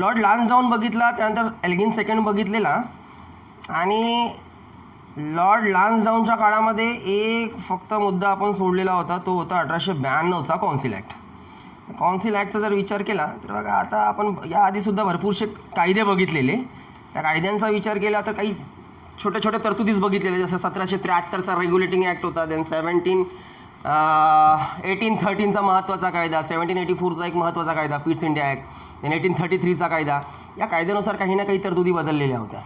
Lord लान्सडाऊन बघितला, त्यानंतर Elgin second बघितलेला. आणि लॉर्ड लान्सडाऊनच्या काळामध्ये एक फक्त मुद्दा आपण सोडलेला होता, तो होता 1892चा कौन्सिल ॲक्ट. कौन्सिल ॲक्टचा जर विचार केला तर बघा, आता आपण याआधीसुद्धा भरपूरसे कायदे बघितलेले. त्या कायद्यांचा विचार केला तर काही छोट्या छोट्या तरतुदीच बघितलेले, जसं 1773चा रेग्युलेटिंग ॲक्ट होता, देन 1813चा महत्त्वाचा कायदा, 1784चा एक महत्त्वाचा कायदा पिट्स इंडिया ॲक्ट, देन 1833चा कायदा. या कायद्यानुसार काही ना काही तरतुदी बदललेल्या होत्या.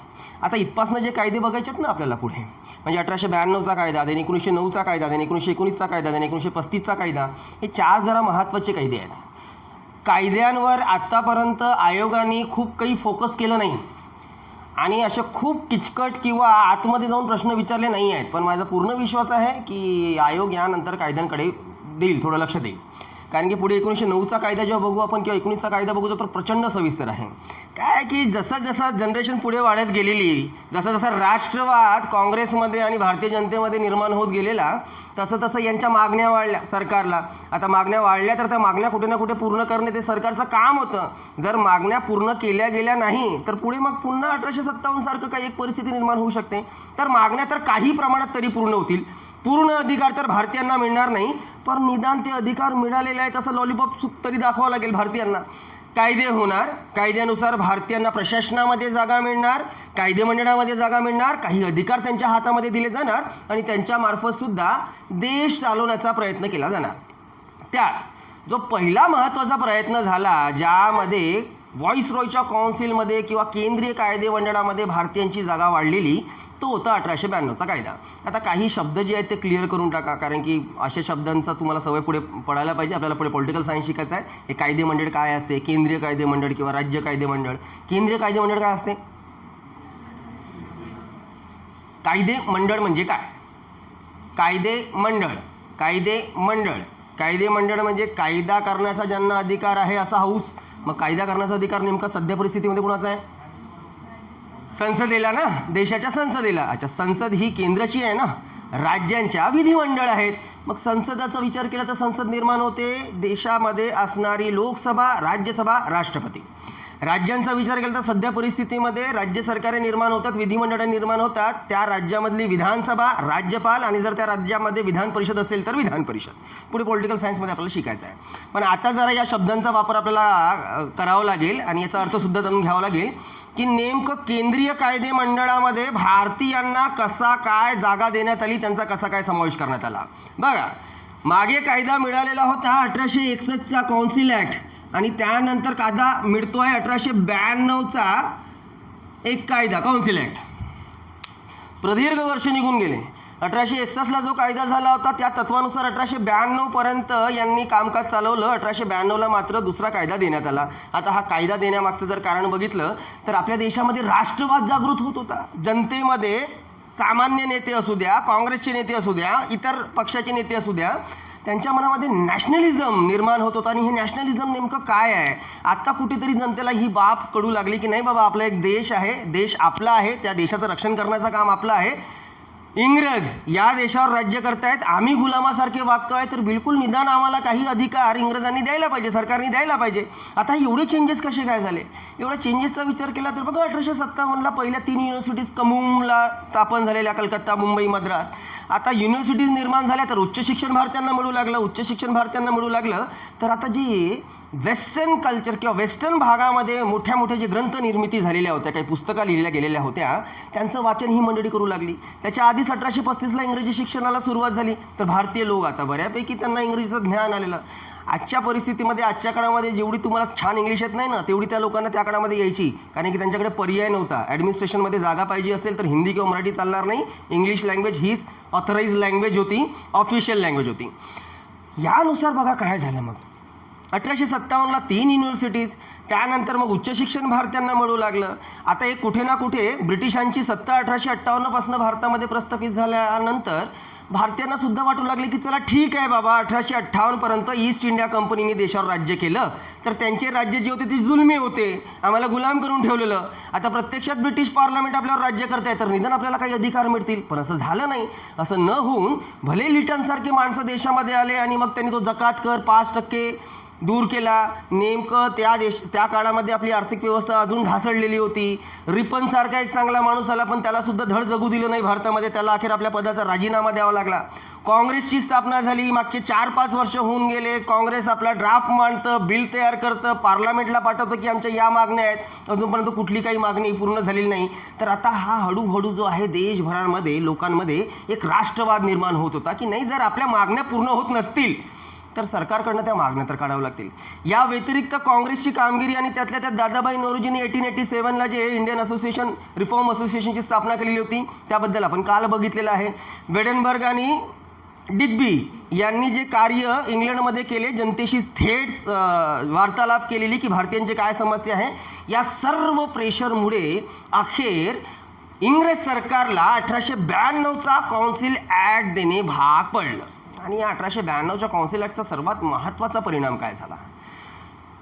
आता इथपासनं जे कायदे बघायचे आहेत ना आपल्याला पुढे, म्हणजे 1892चा कायदा, देन 1909चा कायदा, देन 1919चा कायदा, देन 1935चा कायदा, हे 4 जरा महत्त्वाचे कायदे आहेत. कायद्यांवर आत्तापर्यंत आयोगाने खूप काही फोकस केलं नाही आणि असे खूप किचकट किंवा आतमध्ये जाऊन प्रश्न विचारले नाही आहेत. पण माझा पूर्ण विश्वास आहे की आयोग यानंतर कायद्यांकडे देईल, थोडं लक्ष देईल. कारण की पुढे 1909चा कायदा जेव्हा बघू आपण किंवा 19चा कायदा बघू तर प्रचंड सविस्तर आहे. काय की जसं जसं जनरेशन पुढे वाढत गेलेली, जसं जसं राष्ट्रवाद काँग्रेसमध्ये आणि भारतीय जनतेमध्ये निर्माण होत गेलेला, तसं तसं यांच्या मागण्या वाढल्या सरकारला. आता मागण्या वाढल्या तर त्या मागण्या कुठे ना कुठे पूर्ण करणे ते सरकारचं काम होतं. जर मागण्या पूर्ण केल्या गेल्या नाही तर पुढे मग पुन्हा 1857 सारखं काही एक परिस्थिती निर्माण होऊ शकते. तर मागण्या तर काही प्रमाणात तरी पूर्ण होतील. पूर्ण अधिकार तर भारतीयांना मिळणार नाही, पण निदान ते अधिकार मिळालेले आहेत असं लॉलीपॉप तरी दाखवावं लागेल भारतीयांना. कायदे होणार, कायद्यानुसार भारतीयांना प्रशासनामध्ये जागा मिळणार, कायदेमंडळामध्ये जागा मिळणार, काही अधिकार त्यांच्या हातामध्ये दिले जाणार आणि त्यांच्यामार्फतसुद्धा देश चालवण्याचा प्रयत्न केला जाणार. त्यात जो पहिला महत्त्वाचा प्रयत्न झाला, ज्यामध्ये व्हॉइसरॉयच्या काउन्सिलमध्ये किंवा केंद्रीय कायदेमंडळामध्ये भारतीयांची जागा वाढलेली, तो होता 1892चा कायदा. आता काही शब्द जे आहेत ते क्लिअर करून टाका, कारण की अशा शब्दांचा तुम्हाला सवय पुढे पडायला पाहिजे. आपल्याला पुढे पॉलिटिकल सायन्स शिकायचं आहे. हे कायदेमंडळ काय असते, केंद्रीय कायदेमंडळ किंवा राज्य कायदेमंडळ. केंद्रीय कायदेमंडळ काय असते? कायदेमंडळ म्हणजे काय? कायदेमंडळ कायदेमंडळ म्हणजे कायदा करण्याचा ज्यांना अधिकार आहे असा हाऊस. मग कायदा करण्याचा अधिकार नेमका सध्या परिस्थितीमध्ये कोणाचा आहे? संसदेला ना, देशाच्या संसदेला. अच्छा, संसद ही केंद्राची आहे ना, राज्यांच्या विधिमंडळ आहेत. मग संसदाचा विचार केला तर संसद निर्माण होते देशामध्ये असणारी लोकसभा, राज्यसभा, राष्ट्रपती. राज्यांचा विचार केला तर सध्या परिस्थितीमध्ये राज्य सरकारे निर्माण होतात, विधिमंडळे निर्माण होतात. त्या राज्यामधली विधानसभा, राज्यपाल आणि जर त्या राज्यामध्ये विधान परिषद असेल तर विधान परिषद. पुढे पॉलिटिकल सायन्समध्ये आपल्याला शिकायचं आहे. पण आता जरा या शब्दांचा वापर आपल्याला करावा लागेल आणि याचा अर्थसुद्धा जाणून घ्यावा लागेल की नेमकं केंद्रीय कायदेमंडळामध्ये भारतीयांना कसा काय जागा देण्यात आली, त्यांचा कसा काय समावेश करण्यात आला. बघा, मागे कायदा मिळालेला होता 1861चा कौन्सिल ॲक्ट आणि त्यानंतर कायदा मिळतो आहे 1892चा एक कायदा कौन्सिल ॲक्ट. प्रदीर्घ वर्ष निघून गेले. 1861ला जो कायदा झाला होता त्या तत्वानुसार 1892पर्यंत यांनी कामकाज चालवलं. 1892ला मात्र दुसरा कायदा देण्यात आला. आता हा कायदा देण्यामागचं जर कारण बघितलं तर आपल्या देशामध्ये राष्ट्रवाद जागृत होत होता. जनतेमध्ये सामान्य नेते असू द्या, काँग्रेसचे नेते असू द्या, इतर पक्षाचे नेते असू द्या, त्यांच्या मनामध्ये नॅशनलिझम निर्माण होत होता. आणि हे नॅशनलिझम नेमकं काय आहे, आत्ता कुठेतरी जनतेला ही बाब कळू लागली की नाही बाबा, आपला एक देश आहे, देश आपला आहे, त्या देशाचं रक्षण करण्याचं काम आपलं आहे. इंग्रज या देशावर राज्य करतायत, आम्ही गुलामासारखे वागतो आहे, तर बिलकुल निदान आम्हाला काही अधिकार इंग्रजांनी द्यायला पाहिजे, सरकारने द्यायला पाहिजे. आता एवढे चेंजेस कसे काय झाले? एवढ्या चेंजेसचा विचार केला तर बघा, 1857ला पहिल्या 3 युनिव्हर्सिटीज कमूमला स्थापन झालेल्या, कलकत्ता, मुंबई, मद्रास. आता युनिव्हर्सिटीज निर्माण झाल्या तर उच्च शिक्षण भारतीयांना मिळू लागलं. तर आता जी वेस्टर्न कल्चर किंवा वेस्टर्न भागामध्ये मोठ्या मोठ्या जे ग्रंथ निर्मिती झालेल्या होत्या, काही पुस्तकं लिहिल्या गेलेल्या होत्या, त्यांचं वाचन ही मंडळी करू लागली. त्याच्या आधीच 1835ला इंग्रजी शिक्षणाला सुरुवात झाली. तर भारतीय लोक आता बऱ्यापैकी त्यांना इंग्रजीचं ज्ञान आलेलं. आजच्या परिस्थितीमध्ये, आजच्या काळामध्ये जेवढी तुम्हाला छान इंग्लिश येत नाही ना, तेवढी त्या लोकांना त्या काळामध्ये यायची, कारण की त्यांच्याकडे पर्याय नव्हता. ॲडमिनिस्ट्रेशनमध्ये जागा पाहिजे असेल तर हिंदी किंवा मराठी चालणार नाही. इंग्लिश लँग्वेज हीच ऑथराईज लँग्वेज होती, ऑफिशियल लँग्वेज होती. यानुसार बघा काय झालं. मग 1857ला 3 युनिव्हर्सिटीज, त्यानंतर मग उच्च शिक्षण भारतीयांना मिळू लागलं. आता एक कुठे ना कुठे ब्रिटिशांची सत्ता 1858पासून भारतामध्ये प्रस्थापित झाल्यानंतर भारतीयांना सुद्धा वाटू लागले की चला ठीक आहे बाबा, 1858पर्यंत ईस्ट इंडिया कंपनीने देशावर राज्य केलं, तर त्यांचे राज्य जे होते ते जुलमी होते, आम्हाला गुलाम करून ठेवलेलं. आता प्रत्यक्षात ब्रिटिश पार्लमेंट आपल्यावर राज्य करताय, तर निदान आपल्याला काही अधिकार मिळतील. पण असं झालं नाही. असं न होऊन भले लिटनसारखे माणसं देशामध्ये आले आणि मग त्यांनी तो जकात कर 5% दूर केला. नेमकं त्या काळामध्ये आपली आर्थिक व्यवस्था अजून ढासळलेली होती. रिपनसारखा एक चांगला माणूस आला, पण त्याला सुद्धा धड जगू दिलं नाही भारतामध्ये. त्याला अखेर आपल्या पदाचा राजीनामा द्यावा लागला. काँग्रेसची स्थापना झाली. मागचे 4-5 वर्ष होऊन गेले. काँग्रेस आपला ड्राफ्ट मांडतं, बिल तयार करतं, पार्लमेंटला पाठवतं की आमच्या या मागण्या आहेत. अजूनपर्यंत कुठली काही मागणी पूर्ण झालेली नाही. तर आता हा हळूहळू जो आहे देशभरामध्ये लोकांमध्ये एक राष्ट्रवाद निर्माण होत होता की नाही, जर आपल्या मागण्या पूर्ण होत नसतील तर सरकारकडनं त्या मागण्या तर काढाव्या लागतील. या व्यतिरिक्त काँग्रेसची कामगिरी आणि त्यातल्या त्यात दादाभाई नौरोजींनी 1887ला जे इंडियन असोसिएशन रिफॉर्म असोसिएशनची स्थापना केलेली होती त्याबद्दल आपण काल बघितलेलं आहे. वेडनबर्ग आणि डिग्बी यांनी जे कार्य इंग्लंडमध्ये केले, जनतेशी थेट वार्तालाप केलेली की भारतीयांची काय समस्या आहे, या सर्व प्रेशरमुळे अखेर इंग्रज सरकारला 1892चा कौन्सिल ॲक्ट देणे भाग पडलं. आणि या 1892च्या कौन्सिल ॲक्टचा सर्वात महत्त्वाचा परिणाम काय झाला,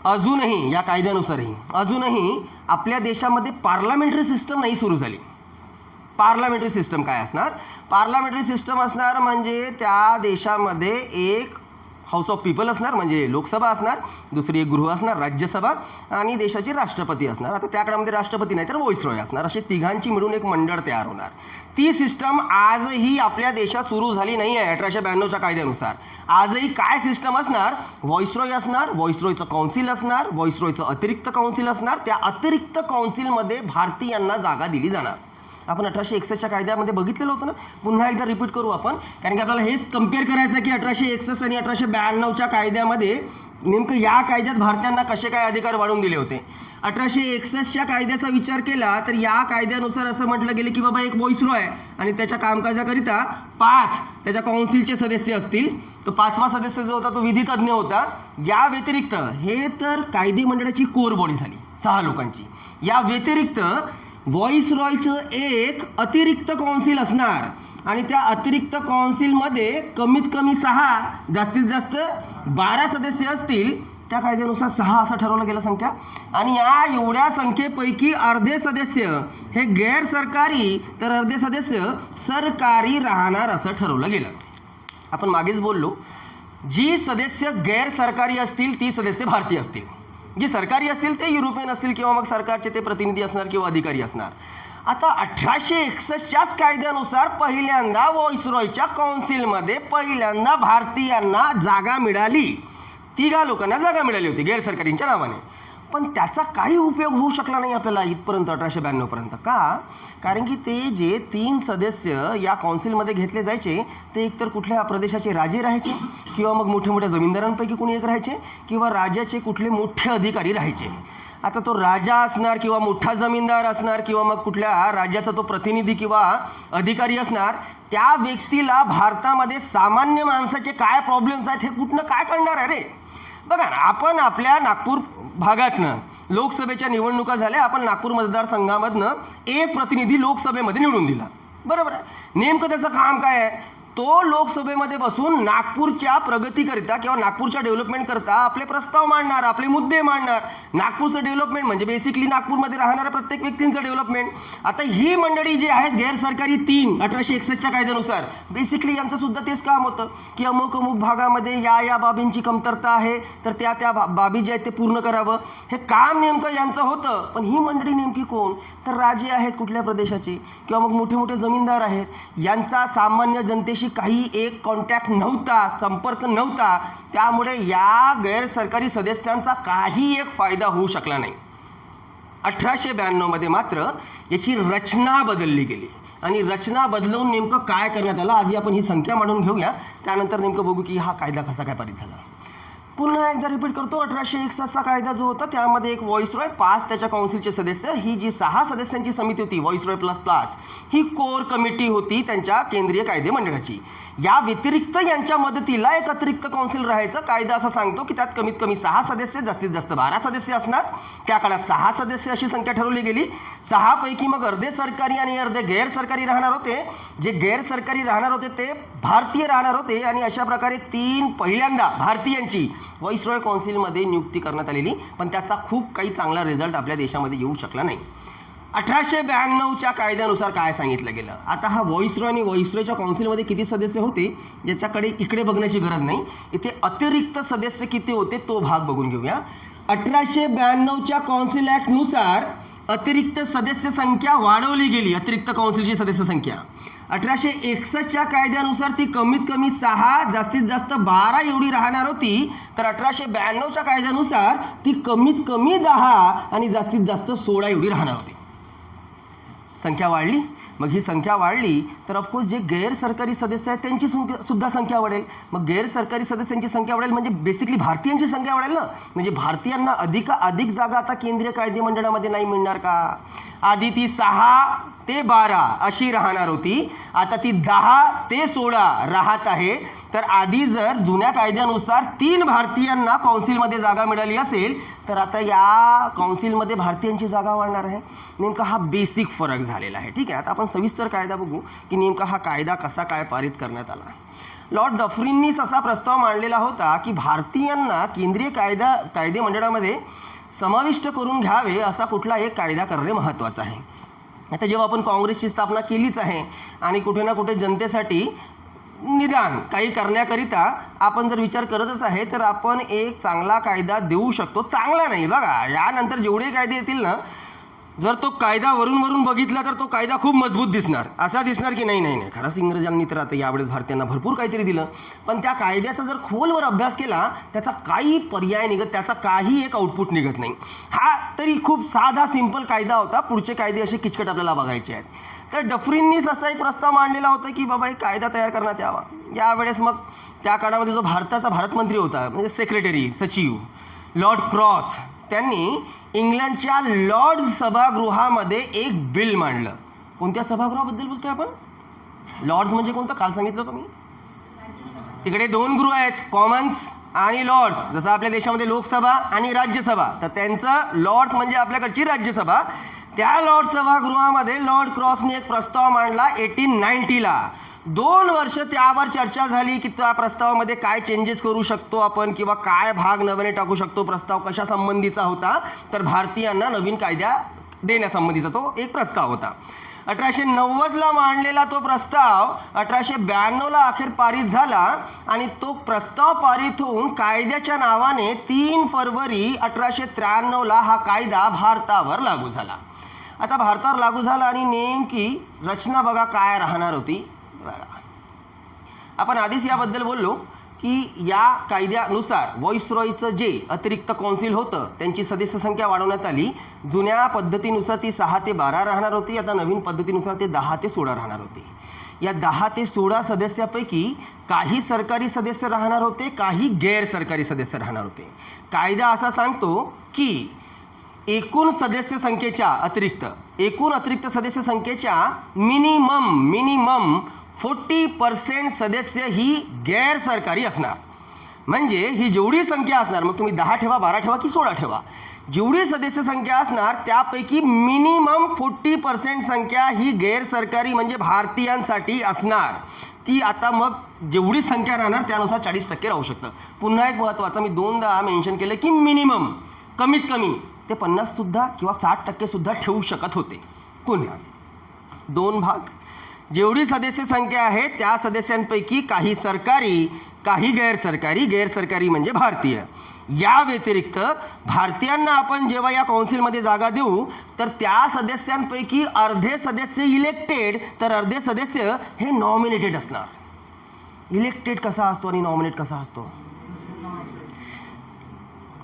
अजूनही या कायद्यानुसारही अजूनही आपल्या देशामध्ये पार्लमेंटरी सिस्टम नाही सुरू झाली. पार्लमेंटरी सिस्टम काय असणार, पार्लमेंटरी सिस्टम असणार म्हणजे त्या देशामध्ये एक हाऊस ऑफ पीपल असणार म्हणजे लोकसभा असणार, दुसरी एक गृह असणार राज्यसभा, आणि देशाचे राष्ट्रपती असणार. आता त्या काळामध्ये राष्ट्रपती नाही तर व्हाईसरॉय असणार. असे तिघांची मिळून एक मंडळ तयार होणार. ती सिस्टम आजही आपल्या देशात सुरू झाली नाही आहे 1892च्या कायद्यानुसार. आजही काय सिस्टम असणार, व्हाईसरॉय असणार, व्हाईसरॉयचं काउन्सिल असणार, व्हाईसरॉयचं अतिरिक्त काउन्सिल असणार. त्या अतिरिक्त काउन्सिलमध्ये भारतीयांना जागा दिली जाणार. आपण 1861च्या कायद्यामध्ये बघितलेलं होतं ना, पुन्हा एकदा रिपीट करू आपण, कारण की आपल्याला हेच कम्पेअर करायचं की 1861 आणि 1892च्या कायद्यामध्ये नेमकं या कायद्यात भारतीयांना कसे काय अधिकार वाढवून दिले होते. 1861च्या कायद्याचा विचार केला तर या कायद्यानुसार असं म्हटलं गेलं की बाबा एक व्हाईसरॉय आणि त्याच्या कामकाजाकरिता 5 त्याच्या काउन्सिलचे सदस्य असतील. तो 5वा सदस्य जो होता तो विधितज्ञ होता. या व्यतिरिक्त हे तर कायदे मंडळाची कोर बॉडी झाली 6 लोकांची. या व्यतिरिक्त व्हाईसरॉयचं एक अतिरिक्त काउन्सिल असणार आणि त्या अतिरिक्त काउन्सिलमध्ये कमीत कमी 6 जास्तीत जास्त 12 सदस्य असतील. त्या कायद्यानुसार 6 असं ठरवलं गेलं संख्या. आणि या एवढ्या संख्येपैकी अर्धे सदस्य हे गैर सरकारी तर अर्धे सदस्य सरकारी राहणार असं ठरवलं गेलं. आपण मागेच बोललो, जी सदस्य गैर सरकारी असतील ती सदस्य भारतीय असतील, जी सरकारी असतील ते युरोपियन असतील किंवा मग सरकारचे ते प्रतिनिधी असणार किंवा अधिकारी असणार. आता 1861च्याच कायद्यानुसार पहिल्यांदा व्हाईसरॉयच्या काउन्सिलमध्ये पहिल्यांदा भारतीयांना जागा मिळाली. 3 लोकांना जागा मिळाली होती गैरसरकारींच्या नावाने. पण त्याचा काही उपयोग होऊ शकला नाही आपल्याला इथपर्यंत 1892पर्यंत. का, कारण की ते जे 3 सदस्य या काउन्सिलमध्ये घेतले जायचे ते एकतर कुठल्या प्रदेशाचे राजे राहायचे किंवा मग मोठ्या मोठ्या जमीनदारांपैकी कोणी एक राहायचे किंवा राज्याचे कुठले मोठे अधिकारी राहायचे. आता तो राजा असणार किंवा मोठा जमीनदार असणार किंवा मग कुठल्या राज्याचा तो प्रतिनिधी किंवा अधिकारी असणार. त्या व्यक्तीला भारतामध्ये सामान्य माणसाचे काय प्रॉब्लेम्स आहेत हे कुठनं काय कळणार आहे रे. बघा ना, आपण आपल्या नागपूर भागातनं लोकसभेच्या निवडणुका झाल्या, आपण नागपूर मतदारसंघामधनं एक प्रतिनिधी लोकसभेमध्ये निवडून दिला, बरोबर आहे. नेमकं त्याचं काम काय आहे, तो लोकसभेमध्ये बसून नागपूरच्या प्रगतीकरिता किंवा नागपूरच्या डेव्हलपमेंटकरता आपले प्रस्ताव मांडणार, आपले मुद्दे मांडणार. नागपूरचं डेव्हलपमेंट म्हणजे बेसिकली नागपूरमध्ये राहणाऱ्या प्रत्येक व्यक्तींचं डेव्हलपमेंट. आहेत ही मंडळी जी आहेत गैरसरकारी 3 1861च्या कायद्यानुसार बेसिकली यांचं सुद्धा तेच काम होतं की अमुक अमुक भागामध्ये या बाबींची कमतरता आहे तर त्या बाबी जे आहेत ते पूर्ण करावं, हे काम नेमकं यांचं होतं. पण ही मंडळी नेमकी कोण, तर राजे आहेत कुठल्या प्रदेशाचे किंवा मग मोठे मोठे जमीनदार आहेत. यांचा सामान्य जनतेशी काही एक कॉन्टॅक्ट नव्हता, संपर्क नव्हता. त्यामुळे या गैरसरकारी सदस्यांचा काही एक फायदा होऊ शकला नाही. 1892मध्ये मात्र याची रचना बदलली गेली आणि रचना बदलवून नेमकं काय करण्यात आलं, आधी आपण ही संख्या मांडून घेऊया, त्यानंतर नेमकं बघू की हा कायदा कसा काय पारित झाला. पुन्हा एकदा रिपीट करतो, 1861चा कायदा जो होता त्यामध्ये एक व्हाईसरॉय, 5 त्याच्या काउन्सिलचे सदस्य, ही जी 6 सदस्यांची समिती होती व्हाईसरॉय प्लस 5 ही कोर कमिटी होती त्यांच्या केंद्रीय कायदे मंडळाची. या व्यतिरिक्त यांच्या मदतीला एक अतिरिक्त काउन्सिल राहायचं. कायदा असं सांगतो की त्यात कमीत कमी 6 सदस्य जास्तीत जास्त 12 सदस्य असणार. त्या काळात 6 सदस्य अशी संख्या ठरवली गेली. 6 पैकी मग अर्धे सरकारी आणि अर्धे गैरसरकारी राहणार होते. जे गैरसरकारी राहणार होते ते भारतीय राहणार होते आणि अशा प्रकारे 3 पहिल्यांदा भारतीयांची व्हाईसरॉय काउन्सिलमध्ये नियुक्ती करण्यात आलेली. पण त्याचा खूप काही चांगला रिझल्ट आपल्या देशामध्ये येऊ शकला नाही. 1892च्या कायद्यानुसार काय सांगितलं गेलं. आता हा व्हॉइसरॉय आणि व्हॉइसरॉयच्या काउन्सिलमध्ये किती सदस्य होते याच्याकडे इकडे बघण्याची गरज नाही, इथे अतिरिक्त सदस्य किती होते तो भाग बघून घेऊया. 1892च्या काउन्सिल ॲक्टनुसार अतिरिक्त सदस्य संख्या वाढवली गेली, अतिरिक्त काउन्सिलची सदस्य संख्या. 1861च्या कायद्यानुसार ती कमीत कमी 6 जास्तीत जास्त 12 एवढी राहणार होती, तर 1892च्या कायद्यानुसार ती कमीत कमी 10 आणि जास्तीत जास्त 16 एवढी राहणार होती. संख्या वाढली. मग ही संख्या वाढली तर ऑफकोर्स जे गैरसरकारी सदस्य आहेत त्यांची सुद्धा संख्या वाढेल. मग गैरसरकारी सदस्यांची संख्या वाढेल म्हणजे बेसिकली भारतीयांची संख्या वाढेल ना. म्हणजे भारतीयांना अधिक जागा आता केंद्रीय कायदे मंडळामध्ये नाही मिळणार का. आधी ती 6 ते 12 अशी राहणार होती, आता ती 10 ते 16 राहत आहे. तर आधी जर जुन्या कायद्यानुसार 3 भारतीयांना काउन्सिलमध्ये जागा मिळाली असेल तर आता या काउन्सिलमध्ये भारतीयांची जागा वाढणार आहे. नेमका हा बेसिक फरक झालेला आहे. ठीक आहे, आता आपण सविस्तर कायदा बघू की नेमका हा कायदा कसा काय पारित करण्यात आला. लॉर्ड डफरिननीच असा प्रस्ताव मांडलेला होता की भारतीयांना केंद्रीय कायदे मंडळामध्ये समाविष्ट करून घ्यावे असा कुठला एक कायदा करणे महत्त्वाचं आहे. आता जेव्हा आपण काँग्रेसची स्थापना केलीच आहे आणि कुठे ना कुठे जनतेसाठी निदान काही करण्याकरिता आपण जर विचार करतच आहे तर आपण एक चांगला कायदा देऊ शकतो. चांगला नाही बघा, यानंतर जेवढे कायदे येतील ना, जर तो कायदा वरून बघितला तर तो कायदा खूप मजबूत दिसणार, असा दिसणार की नाही खरंच इंग्रजांनी तर आता यावेळेस भारतीयांना भरपूर काहीतरी दिलं. पण त्या कायद्याचा जर खोलवर अभ्यास केला त्याचा काही पर्याय निघत, त्याचा काही एक आउटपुट निघत नाही. हा तरी खूप साधा सिंपल कायदा होता, पुढचे कायदे असे किचकट आपल्याला बघायचे आहेत. तर डफरिननीच असा एक प्रस्ताव मांडलेला होता की बाबा एक कायदा तयार करण्यात यावा. यावेळेस मग त्या काळामध्ये जो भारताचा भारतमंत्री होता म्हणजे सेक्रेटरी सचिव लॉर्ड क्रॉस, त्यांनी इंग्लंडच्या लॉर्ड्स सभागृहामध्ये एक बिल मांडलं. कोणत्या सभागृहाबद्दल बोलतोय आपण? लॉर्ड्स म्हणजे कोणतं? काल सांगितलं होतं मी. तिकडे 2 गृह आहेत, कॉमन्स आणि लॉर्ड्स. जसं आपल्या देशामध्ये लोकसभा आणि राज्यसभा, तर त्यांचं लॉर्ड्स म्हणजे आपल्याकडची राज्यसभा. त्या लॉर्ड सभागृहामध्ये लॉर्ड क्रॉसने एक प्रस्ताव मांडला 1890ला. 2 वर्ष त्यावर चर्चा झाली की त्या प्रस्तावामध्ये काय चेंजेस करू शकतो आपण किंवा काय भाग नव्याने टाकू शकतो. प्रस्ताव कशा संबंधीचा होता तर भारतीयांना नवीन कायदा देण्यासंबंधीचा तो एक प्रस्ताव होता. 1890ला मांडलेला तो प्रस्ताव 1892ला अखेर पारित झाला आणि तो प्रस्ताव पारित होऊन कायद्याच्या नावाने 3 फरवरी 1893ला हा कायदा भारतावर लागू झाला. आता भारतावर लागू झाला आणि नेमकी रचना बघा काय राहणार होती. आपण आधीच याबद्दल बोललो की या कायद्यानुसार व्हॉइसरॉयचं जे अतिरिक्त काउन्सिल होतं त्यांची सदस्य संख्या वाढवण्यात आली. जुन्या पद्धतीनुसार ती 6 ते 12 राहणार होती, आता नवीन पद्धतीनुसार ते 10 ते 16 राहणार होती. या 10 ते 16 सदस्यापैकी काही सरकारी सदस्य राहणार होते, काही गैरसरकारी सदस्य राहणार होते. कायदा असा सांगतो की एकूण सदस्य संख्येच्या एकूण अतिरिक्त सदस्य संख्येच्या मिनिमम 40% सदस्य ही गैरसरकारी असणार. म्हणजे ही जेवढी संख्या असणार, मग तुम्ही 10 ठेवा, 12 ठेवा की 16 ठेवा, जेवढी सदस्य संख्या असणार त्यापैकी मिनिमम 40% संख्या ही गैरसरकारी म्हणजे भारतीयांसाठी असणार. ती आता मग जेवढी संख्या राहणार त्यानुसार 40% राहू शकतं. पुन्हा एक महत्त्वाचं मी 2दा मेन्शन केलं की मिनिमम कमीत कमी ते 50% किंवा 60% ठेवू शकत होते. पुन्हा 2 भाग, जेवढी सदस्य संख्या आहे त्या सदस्यांपैकी काही सरकारी काही गैरसरकारी म्हणजे भारतीय. या व्यतिरिक्त भारतीयांना आपण जेव्हा या काउन्सिलमध्ये जागा देऊ तर त्या सदस्यांपैकी अर्धे सदस्य इलेक्टेड तर अर्धे सदस्य हे नॉमिनेटेड असणार. इलेक्टेड कसा असतो आणि नॉमिनेट कसा असतो?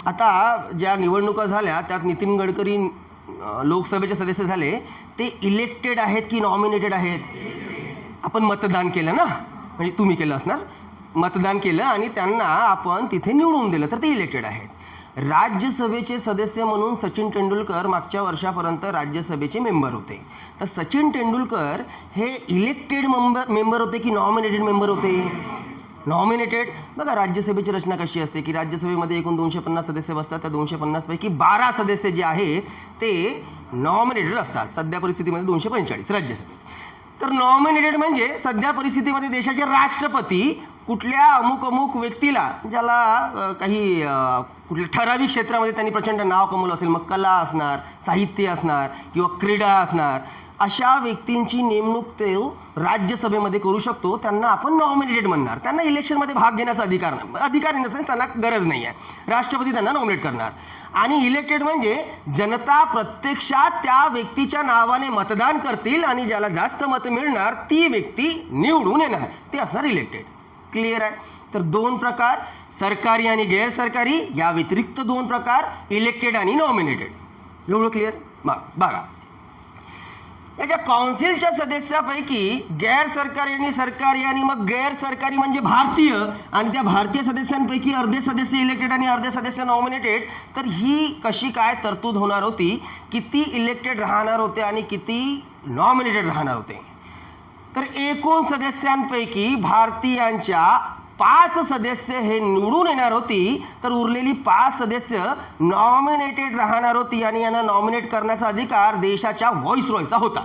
आता ज्या निवडणुका झाल्या त्यात नितीन गडकरी लोकसभेचे सदस्य झाले, ते इलेक्टेड आहेत की नॉमिनेटेड आहेत? आपण मतदान केलं ना, म्हणजे तुम्ही केलं असणार, मतदान केलं आणि त्यांना आपण तिथे निवडून दिलं तर ते इलेक्टेड आहेत. राज्यसभेचे सदस्य म्हणून सचिन तेंडुलकर मागच्या वर्षापर्यंत राज्यसभेचे मेंबर होते. तर सचिन तेंडुलकर हे इलेक्टेड मेंबर होते की नॉमिनेटेड मेंबर होते? नॉमिनेटेड. बघा राज्यसभेची रचना कशी असते की राज्यसभेमध्ये एकूण 250 सदस्य बसतात, त्या 250 पैकी 12 सदस्य जे आहेत ते नॉमिनेटेड असतात. सध्या परिस्थितीमध्ये 245 राज्यसभेत. तर नॉमिनेटेड म्हणजे सध्या परिस्थितीमध्ये देशाचे राष्ट्रपती कुठल्या अमुक व्यक्तीला ज्याला काही कुठल्या ठराविक क्षेत्रामध्ये त्यांनी प्रचंड नाव कमवलं असेल, मग कला असणार, साहित्य असणार किंवा क्रीडा असणार, अशा व्यक्तींची नेमणूक ते राज्यसभेमध्ये करू शकतो. त्यांना आपण नॉमिनेटेड म्हणणार. त्यांना इलेक्शनमध्ये भाग घेण्याचा अधिकार इन द सेन्स त्यांना गरज नाही आहे. राष्ट्रपती त्यांना नॉमिनेट करणार. आणि इलेक्टेड म्हणजे जनता प्रत्यक्षात त्या व्यक्तीच्या नावाने मतदान करतील आणि ज्याला जास्त मतं मिळणार ती व्यक्ती निवडून येणार, ते असणार इलेक्टेड. क्लिअर आहे? तर दोन प्रकार, सरकारी आणि गैरसरकारी, या व्यतिरिक्त दोन प्रकार, इलेक्टेड आणि नॉमिनेटेड. एवढं क्लिअर? बघा, याच्या काउन्सिलच्या सदस्यापैकी गैरसरकारी आणि सरकारी, आणि मग गैरसरकारी म्हणजे भारतीय, आणि त्या भारतीय सदस्यांपैकी अर्धे सदस्य इलेक्टेड आणि अर्धे सदस्य नॉमिनेटेड. तर ही कशी काय तरतूद होणार होती? किती इलेक्टेड राहणार होते आणि किती नॉमिनेटेड राहणार होते? तर एकूण सदस्यांपैकी भारतीयांच्या 5 सदस्य हे निवडून येणार होती, तर उरलेली 5 सदस्य नॉमिनेटेड राहणार होती आणि यांना नॉमिनेट करण्याचा अधिकार देशाच्या व्हॉइसरॉयचा होता.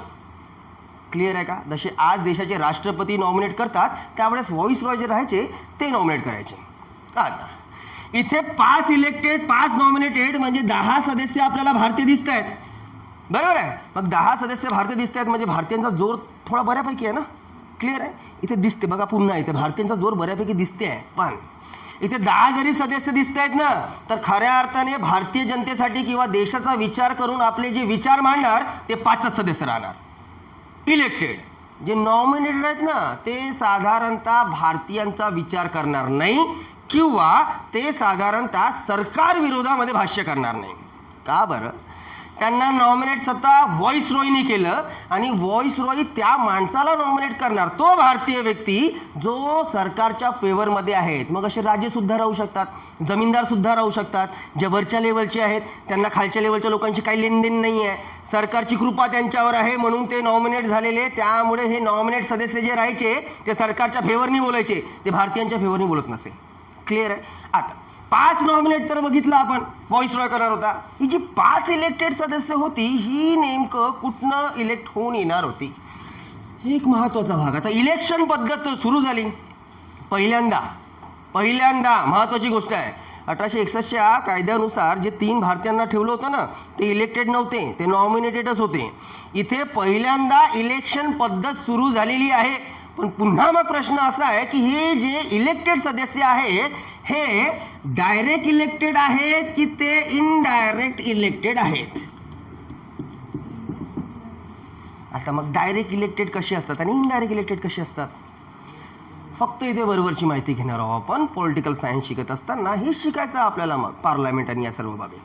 क्लिअर आहे का? जसे आज देशाचे राष्ट्रपती नॉमिनेट करतात, त्यावेळेस व्हॉइसरॉय जे राहायचे ते नॉमिनेट करायचे. आता इथे 5 इलेक्टेड 5 नॉमिनेटेड म्हणजे 10 सदस्य आपल्याला भारतीय दिसत आहेत, बरोबर आहे? मग 10 सदस्य भारतीय दिसत आहेत म्हणजे भारतीयांचा जोर थोडा बऱ्यापैकी आहे ना. क्लिअर आहे? इथे दिसते बघा, पुन्हा इथे भारतीयांचा जोर बऱ्यापैकी दिसते आहे. पण इथे 10 जरी सदस्य दिसत आहेत ना, तर खऱ्या अर्थाने भारतीय जनतेसाठी किंवा देशाचा विचार करून आपले जे विचार मांडणार ते 5च सदस्य राहणार. इलेक्टेड जे नॉमिनेटेड आहेत ना, ते साधारणतः भारतीयांचा विचार करणार नाही किंवा ते साधारणतः सरकार विरोधामध्ये भाष्य करणार नाही. का बरं? त्यांना नॉमिनेट स्वतः व्हॉइसरॉयनी केलं आणि व्हॉइसरॉय त्या माणसाला नॉमिनेट करणार, तो भारतीय व्यक्ती जो सरकारच्या फेवरमध्ये आहेत. मग असे राजेसुद्धा राहू शकतात, जमीनदारसुद्धा राहू शकतात, जे वरच्या लेवलचे आहेत, त्यांना खालच्या लेवलच्या लोकांशी काही लेनदेन नाही आहे, सरकारची कृपा त्यांच्यावर आहे म्हणून ते नॉमिनेट झालेले. त्यामुळे हे नॉमिनेट सदस्य जे राहायचे ते सरकारच्या फेवरनी बोलायचे, ते भारतीयांच्या फेवरनी बोलत नसे. क्लिअर आहे? आता 5 नॉमिनेट तर बघितलं आपण, व्हॉइसरॉय करणार होता. ही जी 5 इलेक्टेड सदस्य होती ही नेमकं कुठनं इलेक्ट होऊन येणार होती? एक महत्त्वाचा भाग. आता इलेक्शन पद्धत सुरू झाली. पहिल्यांदा महत्त्वाची गोष्ट आहे, 1861च्या कायद्यानुसार जे 3 भारतीयांना ठेवलं होतं ना, ते इलेक्टेड नव्हते, ते नॉमिनेटेडच होते. इथे पहिल्यांदा इलेक्शन पद्धत सुरू झालेली आहे. पण पुन्हा मग प्रश्न असा आहे की हे जे इलेक्टेड सदस्य आहेत हे डायरेक्ट इलेक्टेड आहेत की ते इनडायरेक्ट इलेक्टेड आहेत? आता मग डायरेक्ट इलेक्टेड कसे असतात आणि इनडायरेक्ट इलेक्टेड कसे असतात? फक्त इथे बरोबरची माहिती घेणार आहोत आपण. पॉलिटिकल सायन्स शिकत असताना हे शिकायचं आपल्याला. मग पार्लमेंट आणि या सर्व बाबी.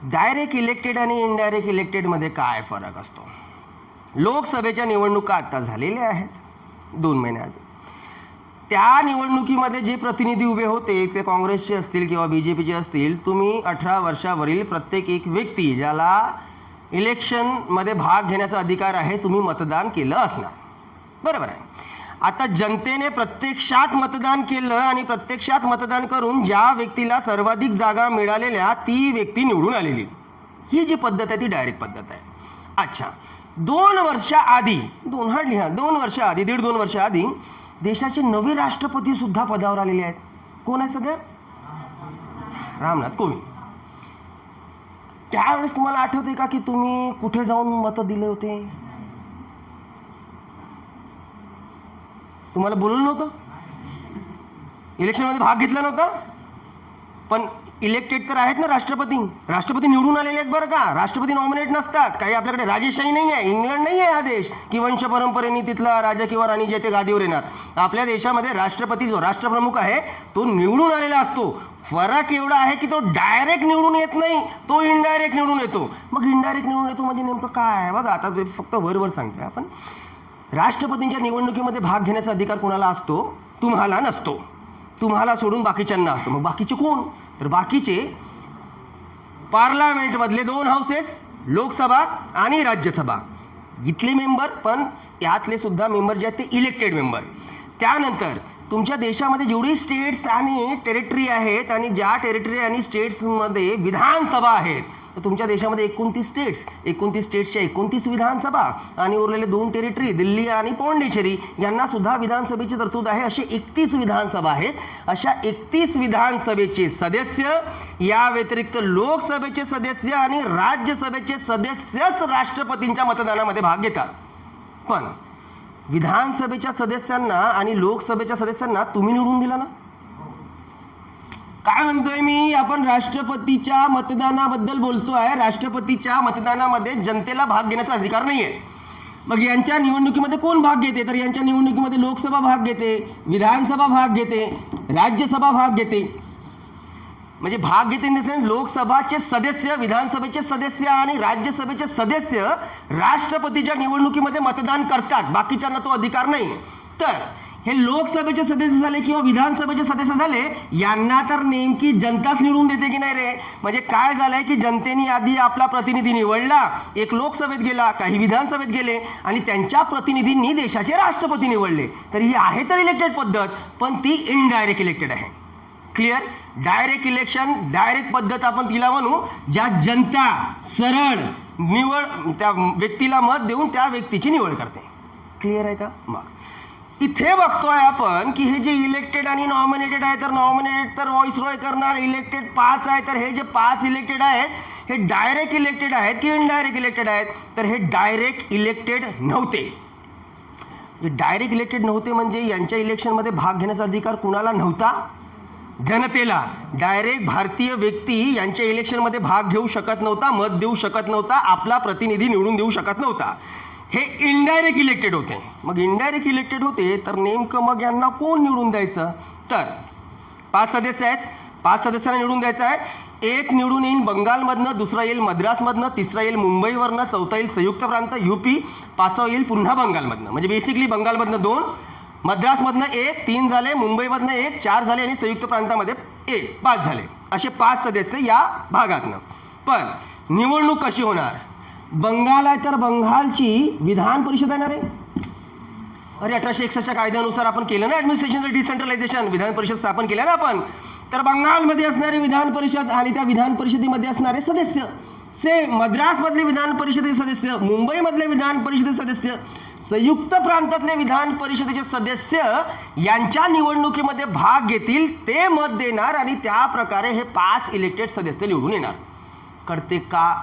डायरेक्ट इलेक्टेड आणि इनडायरेक्ट इलेक्टेडमध्ये काय फरक असतो? लोकसभेच्या निवडणुका आता झालेल्या आहेत 2 महिन्याआधी. त्या निवडणुकीमध्ये जे प्रतिनिधी उभे होते ते काँग्रेसचे असतील किंवा BJPचे असतील. तुम्ही 18 वर्षावरील प्रत्येक एक व्यक्ती ज्याला इलेक्शनमध्ये भाग घेण्याचा अधिकार आहे, तुम्ही मतदान केलं असणार, बरोबर आहे? आता जनतेने प्रत्यक्षात मतदान केलं आणि प्रत्यक्षात मतदान करून ज्या व्यक्तीला सर्वाधिक जागा मिळालेल्या ती व्यक्ती निवडून आलेली. ही जी पद्धत आहे ती डायरेक्ट पद्धत आहे. अच्छा, 2 वर्षाआधी 1.5-2 वर्षाआधी देशाचे नवे राष्ट्रपती सुद्धा पदावर आलेले आहेत. कोण आहे सध्या? रामनाथ कोविंद. त्यावेळेस तुम्हाला आठवते का की तुम्ही कुठे जाऊन मतं दिले होते? तुम्हाला बोलवलं नव्हतं, इलेक्शनमध्ये भाग घेतला नव्हता. पण इलेक्टेड तर आहेत ना राष्ट्रपती निवडून आलेले आहेत बरं का. राष्ट्रपती नॉमिनेट नसतात. काही आपल्याकडे राजेशाही नाही आहे, इंग्लंड नाही आहे हा देश की वंश परंपरेने तिथला राजा किंवा राणी जे ते गादीवर येणार. आपल्या देशामध्ये राष्ट्रपती जो राष्ट्रप्रमुख आहे तो निवडून आलेला असतो. फरक एवढा आहे की तो डायरेक्ट निवडून येत नाही, तो इनडायरेक्ट निवडून येतो. मग इनडायरेक्ट निवडून येतो म्हणजे नेमकं काय? बघा, आता फक्त वरवर सांगतोय आपण. राष्ट्रपतींच्या निवडणुकीमध्ये भाग घेण्याचा अधिकार कोणाला असतो? तुम्हाला नसतो. तुम्हाला सोडून बाकीच्यांना असतो. मग बाकीचे कोण? तर बाकीचे पार्लमेंटमधले 2 हाऊसेस, लोकसभा आणि राज्यसभा, इथले मेंबर, पण यातले सुद्धा मेंबर जे आहेत ते इलेक्टेड मेंबर. त्यानंतर तुमच्या देशामध्ये जेवढी स्टेट्स आणि टेरिटरी आहेत आणि ज्या टेरिटरी आणि स्टेट्समध्ये विधानसभा आहेत तर तुमच्या देशामध्ये 29 स्टेट्सच्या 29 विधानसभा आणि उरलेले 2 टेरिटरी दिल्ली आणि पॉंडिचेरी यांना सुद्धा विधानसभेची तरतूद आहे. असे 31 विधानसभा आहेत. अशा 31 विधानसभेचे सदस्य, या व्यतिरिक्त लोकसभेचे सदस्य आणि राज्यसभेचे सदस्यच राष्ट्रपतींच्या मतदानामध्ये भाग घेतात. पण विधानसभेच्या सदस्यांना आणि लोकसभेच्या सदस्यांना तुम्ही निवडून दिला ना. काय म्हणतोय मी, आपण राष्ट्रपतीच्या मतदानाबद्दल बोलतोय. राष्ट्रपतीच्या मतदानामध्ये जनतेला भाग घेण्याचा अधिकार नाही आहे. मग यांच्या निवडणुकीमध्ये कोण भाग घेते, तर यांच्या निवडणुकीमध्ये लोकसभा भाग घेते, विधानसभा भाग घेते, राज्यसभा भाग घेते. म्हणजे भाग घेते इन द सेन्स लोकसभाचे सदस्य, विधानसभेचे सदस्य आणि राज्यसभेचे सदस्य राष्ट्रपतीच्या निवडणुकीमध्ये मतदान करतात. बाकीच्यांना तो अधिकार नाही. तर हे लोकसभेचे सदस्य झाले किंवा विधानसभेचे सदस्य झाले, यांना तर नेमकी जनताच निवडून देते की नाही रे. म्हणजे काय झालंय की जनतेने आधी आपला प्रतिनिधी निवडला, एक लोकसभेत गेला, काही विधानसभेत गेले आणि त्यांच्या प्रतिनिधींनी देशाचे राष्ट्रपती निवडले. तर ही आहे तर इलेक्टेड पद्धत, पण ती इनडायरेक्ट इलेक्टेड आहे. क्लिअर. डायरेक्ट इलेक्शन, डायरेक्ट पद्धत आपण तिला म्हणू, ज्या जनता सरळ निवड त्या व्यक्तीला मत देऊन त्या व्यक्तीची निवड करते. क्लिअर आहे का. मग इथे बघतोय आपण की हे जे इलेक्टेड आणि नॉमिनेटेड आहे, तर नॉमिनेटेड तर व्हॉइस रॉय करणार, इलेक्टेड 5 आहे. तर हे जे 5 इलेक्टेड आहेत हे डायरेक्ट इलेक्टेड आहेत की इनडायरेक्ट इलेक्टेड आहेत, तर हे डायरेक्ट इलेक्टेड नव्हते. डायरेक्ट इलेक्टेड नव्हते म्हणजे यांच्या इलेक्शनमध्ये भाग घेण्याचा अधिकार कुणाला नव्हता, जनतेला. डायरेक्ट भारतीय व्यक्ती यांच्या इलेक्शनमध्ये भाग घेऊ शकत नव्हता, मत देऊ शकत नव्हता, आपला प्रतिनिधी निवडून देऊ शकत नव्हता. हे इनडायरेक्ट इलेक्टेड होते. मग इनडायरेक्ट इलेक्टेड होते तर नेमकं मग यांना कोण निवडून द्यायचं, तर 5 सदस्य आहेत, 5 सदस्यांना निवडून द्यायचं आहे. एक निवडून येईल बंगालमधनं, दुसरा येईल मद्रासमधनं, तिसरा येईल मुंबईवरनं, चौथा येईल संयुक्त प्रांत UP, 5वा येईल पुन्हा बंगालमधनं. म्हणजे बेसिकली बंगालमधनं 2, मद्रासमधनं 1, 3 झाले, मुंबईमधनं 1, 4 झाले आणि संयुक्त प्रांतामध्ये 1, 5 झाले. असे 5 सदस्य या भागातनं. पण निवडणूक कशी होणार. बंगाल आहे तर बंगालची विधान परिषद येणार आहे. अरे 1861च्या कायद्यानुसार आपण केलं ना ॲडमिनिस्ट्रेशनचं डिसेंट्रलायझेशन, विधान परिषद स्थापन केलं ना आपण. तर बंगालमध्ये असणारी विधान परिषद आणि त्या विधान परिषदेमध्ये असणारे सदस्य सेम. मद्रासमधले विधान परिषदेचे सदस्य, मुंबईमधले विधान परिषदेचे सदस्य, संयुक्त प्रांतातले विधान परिषदेचे सदस्य यांच्या निवडणुकीमध्ये भाग घेतील, ते मत देणार आणि त्या प्रकारे हे 5 इलेक्टेड सदस्य निवडून येणार. कळते का.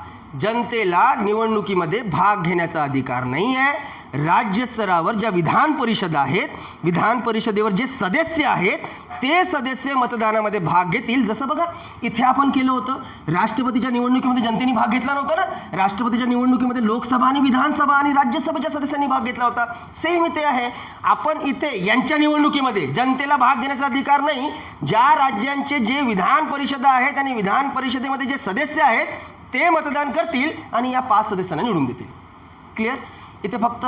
जनतेला निवडणुकीमध्ये भाग घेण्याचा अधिकार नाही आहे. राज्य स्तरावर ज्या विधान परिषद आहेत, विधान परिषदेवर जे सदस्य आहेत ते सदस्य मतदानामध्ये भाग घेतील. जसं बघा इथे आपण केलं होतं, राष्ट्रपतीच्या निवडणुकीमध्ये जनतेने भाग घेतला नव्हता ना. राष्ट्रपतीच्या निवडणुकीमध्ये लोकसभा आणि विधानसभा आणि राज्यसभेच्या सदस्यांनी भाग घेतला होता. सेम इथे आहे. आपण इथे यांच्या निवडणुकीमध्ये जनतेला भाग घेण्याचा अधिकार नाही. ज्या राज्यांचे जे विधान परिषद आहेत आणि विधान परिषदेमध्ये जे सदस्य आहेत ते मतदान करतील आणि या 5 सदस्यांना निवडून देतील. क्लिअर. इथे फक्त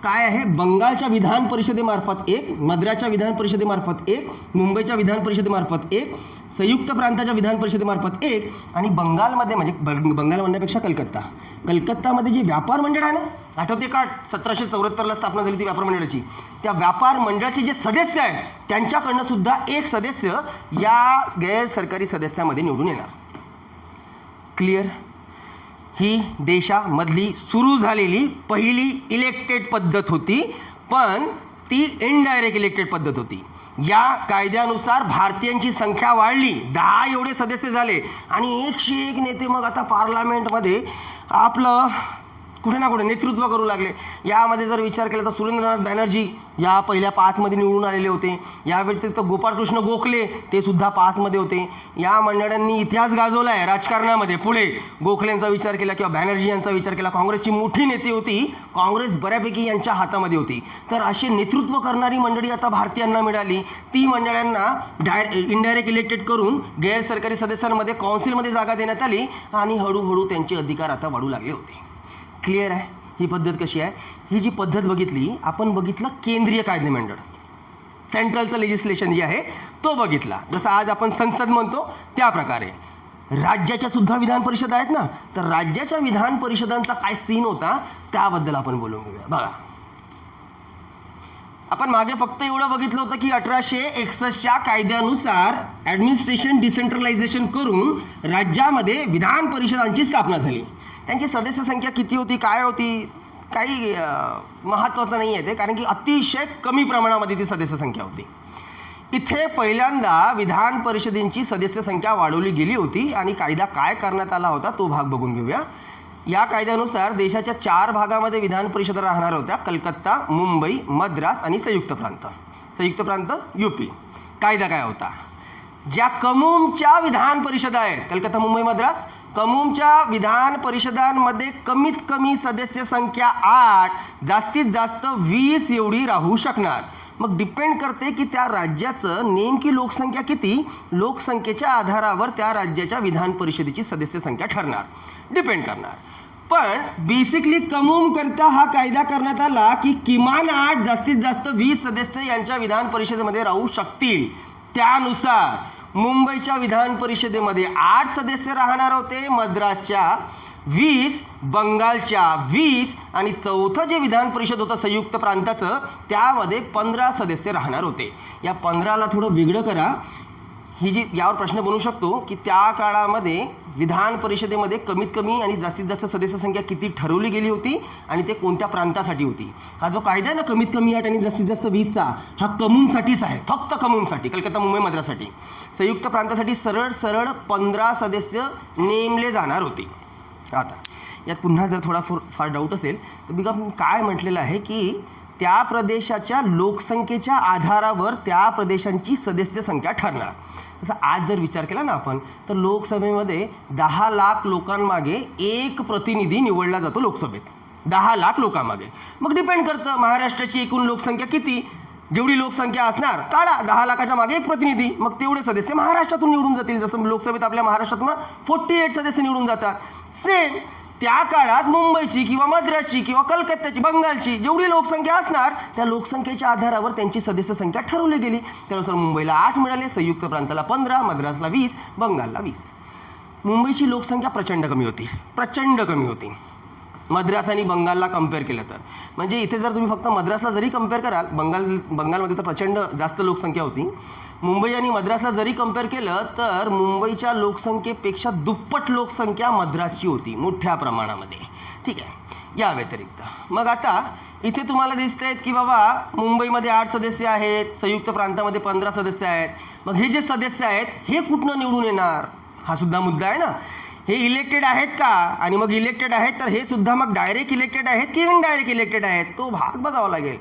काय आहे, बंगालच्या विधान परिषदेमार्फत 1, मद्रासच्या विधान परिषदेमार्फत 1, मुंबईच्या विधान परिषदेमार्फत 1, संयुक्त प्रांताच्या विधान परिषदेमार्फत 1 आणि बंगालमध्ये म्हणजे बंगाल म्हणण्यापेक्षा कलकत्तामध्ये जे व्यापार मंडळ आहे ना, आठवते का 1774ला स्थापना झाली ती व्यापार मंडळाची, त्या व्यापार मंडळाचे जे सदस्य आहेत त्यांच्याकडनं सुद्धा 1 सदस्य या गैर सरकारी सदस्यामध्ये निवडून येणार. क्लिअर. ही देशामधली सुरू झालेली पहिली इलेक्टेड पद्धत होती, पण ती इनडायरेक्ट इलेक्टेड पद्धत होती. या कायद्यानुसार भारतीयांची संख्या वाढली, 10 एवढे सदस्य झाले आणि 101 नेते मग आता पार्लमेंटमध्ये आपलं कुठे ना कुठे नेतृत्व करू लागले. यामध्ये जर विचार केला तर सुरेंद्रनाथ बॅनर्जी या पहिल्या 5 मध्ये निवडून आलेले होते. या व्यतिरिक्त गोपाळकृष्ण गोखले ते सुद्धा 5 मध्ये होते. या मंडळांनी इतिहास गाजवला आहे राजकारणामध्ये. पुढे गोखलेंचा विचार केला किंवा बॅनर्जी यांचा विचार केला. काँग्रेसची मोठी नेते होती, काँग्रेस बऱ्यापैकी यांच्या हातामध्ये होती. तर असे नेतृत्व करणारी मंडळी आता भारतीयांना मिळाली. ती मंडळांना इनडायरेक्ट इलेक्टेड करून गैर सरकारी सदस्यांमध्ये कौन्सिलमध्ये जागा देण्यात आली आणि हळूहळू त्यांचे अधिकार आता वाढू लागले होते. क्लिअर आहे. ही पद्धत कशी आहे. ही जी पद्धत बघितली आपण, बघितलं केंद्रीय कायदे मंडळ, सेंट्रलचं लेजिस्लेशन जे आहे तो बघितला. जसं आज आपण संसद म्हणतो त्या प्रकारे राज्याच्या सुद्धा विधान परिषद आहेत ना, तर राज्याच्या विधान परिषदांचा काय सीन होता त्याबद्दल आपण बोलून घेऊया. बघा आपण मागे फक्त एवढं बघितलं होतं की 1861च्या कायद्यानुसार ॲडमिनिस्ट्रेशन डिसेंट्रलायझेशन करून राज्यामध्ये विधान परिषदांची स्थापना झाली. त्यांची सदस्य संख्या किती होती, काय होती, काही महत्त्वाचं नाही आहे ते, कारण की अतिशय कमी प्रमाणामध्ये ती सदस्य संख्या होती. इथे पहिल्यांदा विधान परिषदेची सदस्य संख्या वाढवली गेली होती आणि कायदा काय करण्यात आला होता तो भाग बघून घेऊया. या कायद्यानुसार देशाच्या 4 भागामध्ये विधान परिषदा राहणार होत्या: कलकत्ता, मुंबई, मद्रास आणि संयुक्त प्रांत UP. कायदा काय होता? ज्या कमूमच्या विधान परिषदा आहेत, कलकत्ता, मुंबई, मद्रास, कमूमच्या विधान परिषदांमध्ये कमीत कमी सदस्य संख्या 8, जास्तीत जास्त 20 एवढी राहू शकणार. मग डिपेंड करते की त्या राज्याचं नेमकी लोकसंख्या किती, लोकसंख्येच्या आधारावर त्या राज्याच्या विधान परिषदेची सदस्य संख्या ठरणार, डिपेंड करणार. पण बेसिकली कमूमकरता हा कायदा करण्यात आला की किमान 8, जास्तीत जास्त 20 सदस्य यांच्या विधान परिषदेमध्ये राहू शकतील. त्यानुसार मुंबईच्या विधान परिषदेमध्ये 8 सदस्य राहणार होते, मद्रासच्या 20, बंगालच्या 20 आणि चौथं जे विधान परिषद होतं संयुक्त प्रांताचं त्यामध्ये 15 सदस्य राहणार होते. या 15ला थोडं वेगळं करा. ही जी यावर प्रश्न बनू शकतो की त्या काळामध्ये विधान परिषदेमध्ये कमीत कमी आणि जास्तीत जास्त सदस्य संख्या किती ठरवली गेली होती आणि ते कोणत्या प्रांतासाठी होती. हा जो कायदा आहे ना, कमीत कमी 8 आणि जास्तीत जास्त 20चा, हा कमूनसाठीच आहे, फक्त कमूनसाठी, कलकत्ता, मुंबई, मद्राससाठी. संयुक्त प्रांतासाठी सरळ 15 सदस्य नेमले जाणार होते. आता यात पुन्हा जर थोडा फार डाऊट असेल तर बघा काय म्हटलेलं आहे की त्या प्रदेशाच्या लोकसंख्येच्या आधारावर त्या प्रदेशांची सदस्य संख्या ठरणार. जसं आज जर विचार केला ना आपण, तर लोकसभेमध्ये 10 लाख लोकांमागे एक प्रतिनिधी निवडला जातो लोकसभेत, 10 लाख लोकांमागे. मग डिपेंड करतं महाराष्ट्राची एकूण लोकसंख्या किती, जेवढी लोकसंख्या असणार काढा, 10 लाखाच्या मागे एक प्रतिनिधी, मग तेवढे सदस्य महाराष्ट्रातून निवडून जातील. जसं लोकसभेत आपल्या महाराष्ट्रातून 48 सदस्य निवडून जातात. सेम त्या काळात मुंबईची किंवा मद्रासची किंवा कलकत्त्याची, बंगालची जेवढी लोकसंख्या असणार त्या लोकसंख्येच्या आधारावर त्यांची सदस्य संख्या ठरवली गेली. त्यानुसार मुंबईला 8 मिळाले, संयुक्त प्रांताला 15, मद्रासला 20, बंगालला 20. मुंबईची लोकसंख्या प्रचंड कमी होती मद्रास आणि बंगालला कम्पेअर केलं तर. म्हणजे इथे जर तुम्ही फक्त मद्रासला जरी कम्पेअर कराल, बंगालमध्ये तर प्रचंड जास्त लोकसंख्या होती, मुंबई आणि मद्रासला जरी कम्पेअर केलं तर मुंबईच्या लोकसंख्येपेक्षा दुप्पट लोकसंख्या मद्रासची होती मोठ्या प्रमाणामध्ये. ठीक आहे. या व्यतिरिक्त मग आता इथे तुम्हाला दिसतंय की बाबा मुंबईमध्ये 8 सदस्य आहेत, संयुक्त प्रांतामध्ये 15 सदस्य आहेत. मग हे जे सदस्य आहेत हे कुठनं निवडून येणार, हा सुद्धा मुद्दा आहे ना. हे इलेक्टेड आहेत का, आणि मग इलेक्टेड आहेत तर हे सुद्धा मग डायरेक्ट इलेक्टेड आहेत की इनडायरेक्ट इलेक्टेड आहेत, तो भाग बघावा लागेल.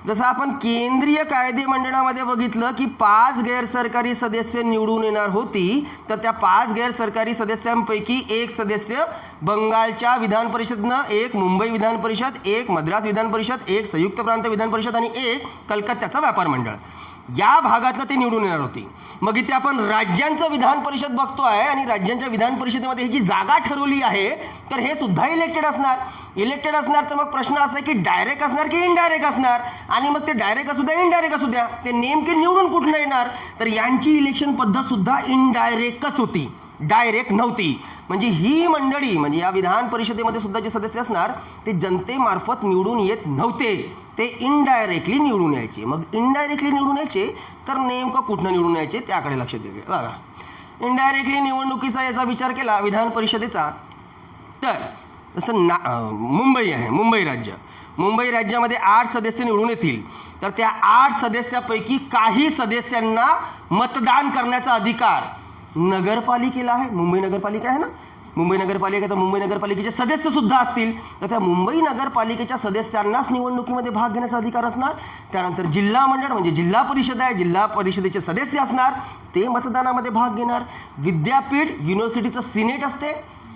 जसं आपण केंद्रीय कायदे मंडळामध्ये बघितलं की 5 गैरसरकारी सदस्य निवडून येणार होती, तर त्या 5 गैरसरकारी सदस्यांपैकी एक सदस्य बंगालच्या विधान परिषदनं, एक मुंबई विधान परिषद, एक मद्रास विधान परिषद, एक संयुक्त प्रांत विधान परिषद आणि एक कलकत्त्याचा व्यापार मंडळ, या भागातनं ते निवडून येणार होती. मग इथे आपण राज्यांचं विधान परिषद बघतो आहे आणि राज्यांच्या विधान परिषदेमध्ये ही जी जागा ठरवली आहे तर हे सुद्धा इलेक्टेड असणार. तर मग प्रश्न असा आहे की डायरेक्ट असणार की इनडायरेक्ट असणार, आणि मग ते डायरेक्ट असू द्या इनडायरेक्ट असू द्या, ते नेमके निवडून कुठनं येणार. तर यांची इलेक्शन पद्धत सुद्धा इनडायरेक्टच होती, डायरेक्ट नव्हती. म्हणजे ही मंडळी, म्हणजे या विधान परिषदेमध्ये सुद्धा जे सदस्य असणार ते जनतेमार्फत निवडून येत नव्हते, ते इनडायरेक्टली निवडून यायचे. मग इनडायरेक्टली निवडून यायचे तर नेमकं कुठनं निवडून यायचे त्याकडे लक्ष द्यावे. बघा, इनडायरेक्टली निवडणुकीचा याचा विचार केला विधान परिषदेचा, तर जसं मुंबई आहे, मुंबई राज्यामध्ये 8 सदस्य निवडून येतील, तर त्या 8 सदस्यापैकी काही सदस्यांना मतदान करण्याचा अधिकार नगरपालिकेला आहे. मुंबई नगरपालिका आहे ना, मुंबई नगरपालिका, तर मुंबई नगरपालिकेचे सदस्य सुद्धा असतील, तर त्या मुंबई नगरपालिकेच्या सदस्यांनाच निवडणुकीमध्ये भाग घेण्याचा अधिकार असणार. त्यानंतर जिल्हा मंडळ म्हणजे जिल्हा परिषद आहे, जिल्हा परिषदेचे सदस्य असणार, ते मतदानामध्ये भाग घेणार. विद्यापीठ, युनिव्हर्सिटीचं सिनेट असते,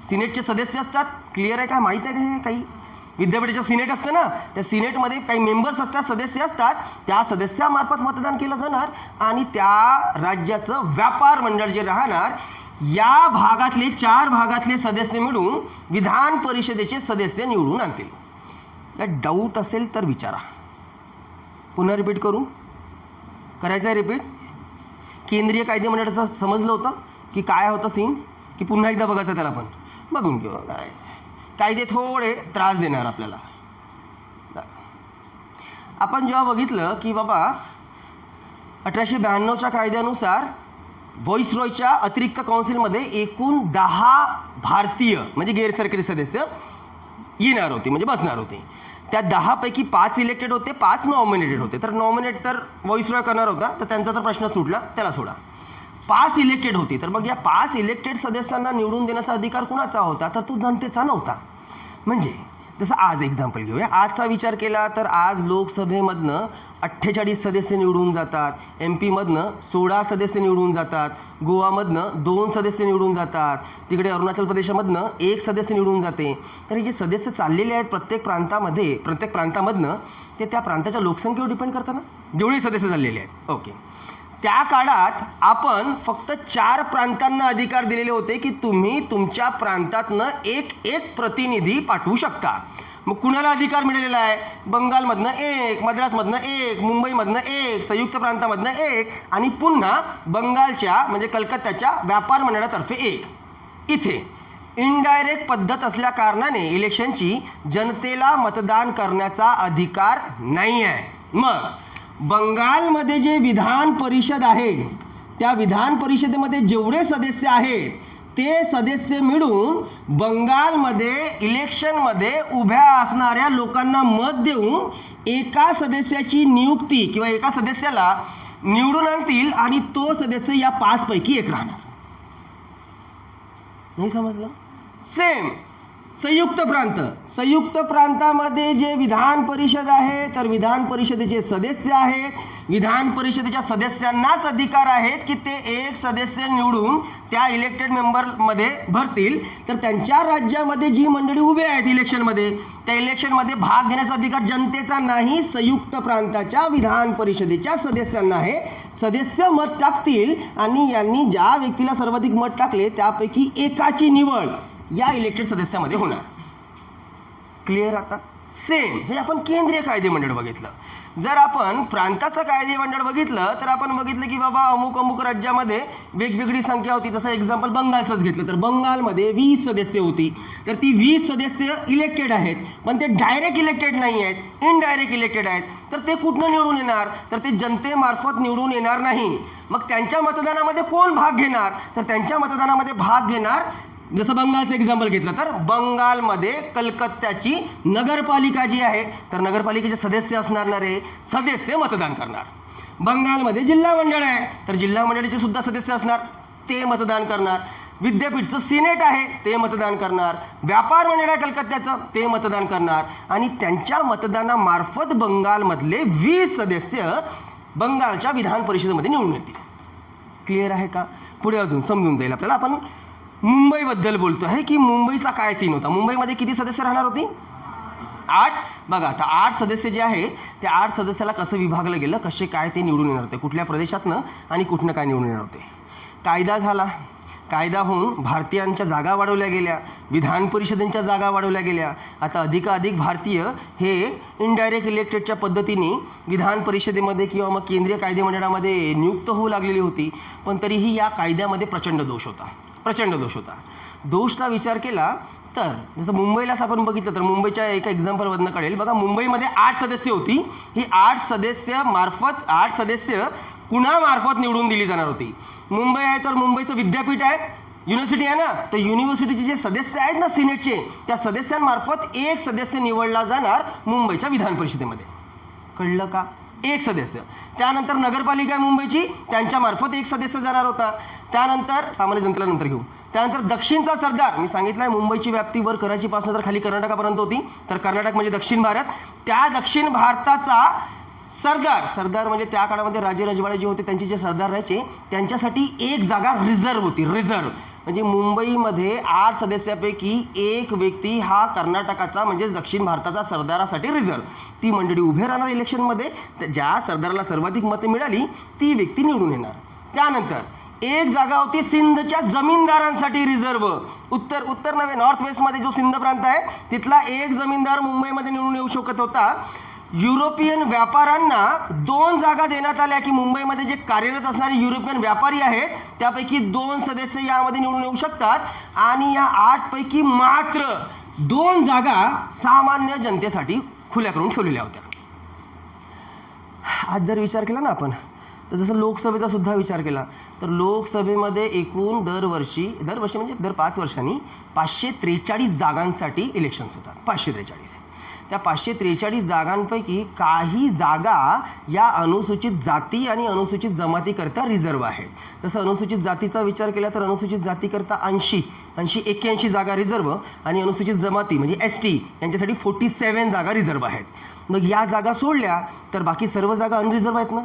सिनेटचे सदस्य असतात. क्लिअर आहे का, माहीत आहे का हे काही? विद्यापीठाचं सिनेट असतं ना, त्या सिनेटमध्ये काही मेंबर्स असतात, सदस्य असतात, त्या सदस्यामार्फत मतदान केलं जाणार आणि त्या राज्याचं व्यापार मंडळ जे राहणार, या भागातले 4 भागातले सदस्य मिळून विधान परिषदेचे सदस्य निवडून आणतील. या डाऊट असेल तर विचारा. पुन्हा रिपीट करू, करायचं आहे रिपीट. केंद्रीय कायदे मंडळाचं समजलं होतं की काय होतं सीन, की पुन्हा एकदा बघायचं त्याला पण बघून घेऊ. काय कायदे थोडे त्रास देणार आपल्याला. आपण जेव्हा बघितलं की बाबा 1892च्या कायद्यानुसार व्हॉइसरॉयच्या अतिरिक्त काउन्सिलमध्ये एकूण 10 भारतीय म्हणजे गैरसरकारी सदस्य येणार होते, म्हणजे बसणार होते. त्या 10 पैकी 5 इलेक्टेड होते, 5 नॉमिनेटेड होते. तर नॉमिनेट तर व्हॉइसरॉय करणार होता, तर त्यांचा तर प्रश्न सुटला, त्याला सोडा. 5 इलेक्टेड होती. तर मग या 5 इलेक्टेड सदस्यांना निवडून देण्याचा अधिकार कुणाचा होता? तर तो जनतेचा नव्हता. म्हणजे जसं आज एक्झाम्पल घेऊया, आजचा विचार केला तर आज लोकसभेमधनं 48 सदस्य निवडून जातात, MP मधनं 16 सदस्य निवडून जातात, गोवामधनं 2 सदस्य निवडून जातात, तिकडे अरुणाचल प्रदेशामधनं 1 सदस्य निवडून जाते. तर हे जे सदस्य चाललेले आहेत प्रत्येक प्रांतामधनं ते त्या प्रांताच्या लोकसंख्येवर डिपेंड करतं ना, जेवढे सदस्य चाललेले आहेत. ओके, त्या काळात आपण फक्त 4 प्रांतांना अधिकार दिलेले होते की तुम्ही तुमच्या प्रांतातनं एक प्रतिनिधी पाठवू शकता. मग कुणाला अधिकार मिळालेला आहे? बंगालमधनं 1, मद्रासमधनं 1, मुंबईमधनं 1, संयुक्त प्रांतामधनं 1 आणि पुन्हा बंगालच्या म्हणजे कलकत्त्याच्या व्यापार मंडळातर्फे 1. इथे इनडायरेक्ट पद्धत असल्या कारणाने इलेक्शनची जनतेला मतदान करण्याचा अधिकार नाही आहे. मग बंगालमध्ये जे विधान परिषद आहे त्या विधान परिषदेमध्ये जेवढे सदस्य आहेत ते सदस्य मिळून बंगालमध्ये इलेक्शनमध्ये उभ्या असणाऱ्या लोकांना मत देऊन एका सदस्याची नियुक्ती किंवा एका सदस्याला निवडून आणतील आणि तो सदस्य या 5 पैकी 1 राहणार. नाही समजलं? सेम संयुक्त प्रांतामध्ये जे विधान परिषद आहे तर विधान परिषदेचे सदस्य आहेत, विधान परिषदेच्या सदस्यांनाच अधिकार आहेत की ते 1 सदस्य निवडून त्या इलेक्टेड मेंबरमध्ये भरतील. तर त्यांच्या राज्यामध्ये जी मंडळी उभे आहेत इलेक्शनमध्ये त्या इलेक्शनमध्ये भाग घेण्याचा अधिकार जनतेचा नाही, संयुक्त प्रांताच्या विधान परिषदेच्या सदस्यांना आहे. सदस्य मत टाकतील आणि यांनी ज्या व्यक्तीला सर्वाधिक मत टाकले त्यापैकी एकाची निवड या इलेक्टेड सदस्यामध्ये होणार. क्लिअर? आता सेम हे आपण केंद्रीय कायदेमंडळ बघितलं. जर आपण प्रांताचं कायदेमंडळ बघितलं तर आपण बघितलं की बाबा अमुक राज्यामध्ये वेगवेगळी संख्या होती. जसं एक्झाम्पल बंगालचंच घेतलं तर बंगालमध्ये 20 सदस्य होती. तर ती 20 सदस्य इलेक्टेड आहेत, पण ते डायरेक्ट इलेक्टेड नाही आहेत, इनडायरेक्ट इलेक्टेड आहेत. तर ते कुठनं निवडून येणार? तर ते जनतेमार्फत निवडून येणार नाही. मग त्यांच्या मतदानामध्ये कोण भाग घेणार? तर त्यांच्या मतदानामध्ये भाग घेणार, जसं बंगालचं एक्झाम्पल घेतलं तर बंगालमध्ये कलकत्त्याची नगरपालिका जी आहे तर नगरपालिकेचे सदस्य असणारे सदस्य मतदान करणार. बंगालमध्ये जिल्हा मंडळ आहे तर जिल्हा मंडळाचे सुद्धा सदस्य असणार, ते मतदान करणार. विद्यापीठचं सिनेट आहे ते मतदान करणार. व्यापार मंडळ आहे कलकत्त्याचं ते मतदान करणार. आणि त्यांच्या मतदानामार्फत बंगालमधले 20 सदस्य बंगालच्या विधान परिषदेमध्ये निवडून येतील. क्लिअर आहे का? पुढे अजून समजून जाईल आपल्याला. आपण मुंबईबद्दल बोलतो आहे की मुंबईचा काय सीन होता. मुंबईमध्ये किती सदस्य राहणार होती? 8. बघा आता 8 सदस्य जे आहे त्या 8 सदस्याला कसं विभागलं गेलं, कसे काय ते निवडून येणार होते, कुठल्या प्रदेशातनं आणि कुठनं काय निवडून येणार होते. कायदा झाला, कायदा होऊन भारतीयांच्या जागा वाढवल्या गेल्या, विधान परिषदेच्या जागा वाढवल्या गेल्या. आता अधिकाधिक भारतीय हे इनडायरेक्ट इलेक्टेडच्या पद्धतीने विधान परिषदेमध्ये किंवा मग केंद्रीय कायदेमंडळामध्ये नियुक्त होऊ लागलेली होती. पण तरीही या कायद्यामध्ये प्रचंड दोष होता. दोषचा विचार केला तर जसं मुंबईलाच आपण बघितलं तर मुंबईच्या एका एक्झाम्पलमधनं कळेल. बघा मुंबईमध्ये 8 सदस्य होती. ही 8 सदस्य कुणामार्फत निवडून दिली जाणार होती? मुंबई आहे तर मुंबईचं विद्यापीठ आहे, युनिव्हर्सिटी आहे ना, तर युनिव्हर्सिटीचे जे सदस्य आहेत ना सिनेटचे त्या सदस्यांमार्फत 1 सदस्य निवडला जाणार मुंबईच्या विधान परिषदेमध्ये. कळलं का? 1 सदस्य. त्यानंतर नगरपालिका आहे मुंबईची, त्यांच्यामार्फत 1 सदस्य जाणार होता. त्यानंतर सामान्य जनतेला नंतर घेऊ. त्यानंतर दक्षिणचा सरदार, मी सांगितलं आहे मुंबईची व्याप्ती वर कराचीपासून तर खाली कर्नाटकापर्यंत होती. तर कर्नाटक म्हणजे दक्षिण भारत. त्या दक्षिण भारताचा सरदार म्हणजे त्या काळामध्ये राजे रजवाडे जे होते त्यांचे जे सरदार राहायचे त्यांच्यासाठी 1 जागा रिझर्व्ह होती. म्हणजे मुंबईमध्ये 8 सदस्यापैकी 1 व्यक्ती हा कर्नाटकाचा म्हणजे दक्षिण भारताचा सरदारासाठी रिझर्व्ह. ती मंडळी उभे राहणार इलेक्शनमध्ये, ज्या सरदाराला सर्वाधिक मते मिळाली ती व्यक्ती निवडून येणार. त्यानंतर 1 जागा होती सिंधच्या जमीनदारांसाठी रिझर्व्ह. उत्तर नव्हे, नॉर्थ वेस्टमध्ये जो सिंध प्रांत आहे तिथला 1 जमीनदार मुंबईमध्ये निवडून येऊ शकत होता. युरोपियन व्यापाऱ्यांना 2 जागा देण्यात आल्या की मुंबईमध्ये जे कार्यरत असणारे युरोपियन व्यापारी आहेत त्यापैकी 2 सदस्य यामध्ये निवडून येऊ शकतात. आणि या 8 पैकी मात्र 2 जागा सामान्य जनतेसाठी खुल्या करून ठेवलेल्या होत्या. आज जर विचार केला ना आपण, तर जसं लोकसभेचा सुद्धा विचार केला तर लोकसभेमध्ये एकूण दरवर्षी म्हणजे दर 5 वर्षांनी 543 जागांसाठी इलेक्शन्स होतात. 543. त्या 543 जागांपैकी काही जागा या अनुसूचित जाती आणि अनुसूचित जमातीकरता रिझर्व्ह आहेत. तसं अनुसूचित जातीचा विचार केला तर अनुसूचित जातीकरता 81 जागा रिझर्व्ह आणि अनुसूचित जमाती म्हणजे ST यांच्यासाठी 47 जागा रिझर्व्ह आहेत. मग या जागा सोडल्या तर बाकी सर्व जागा अनरिझर्व्ह आहेत ना.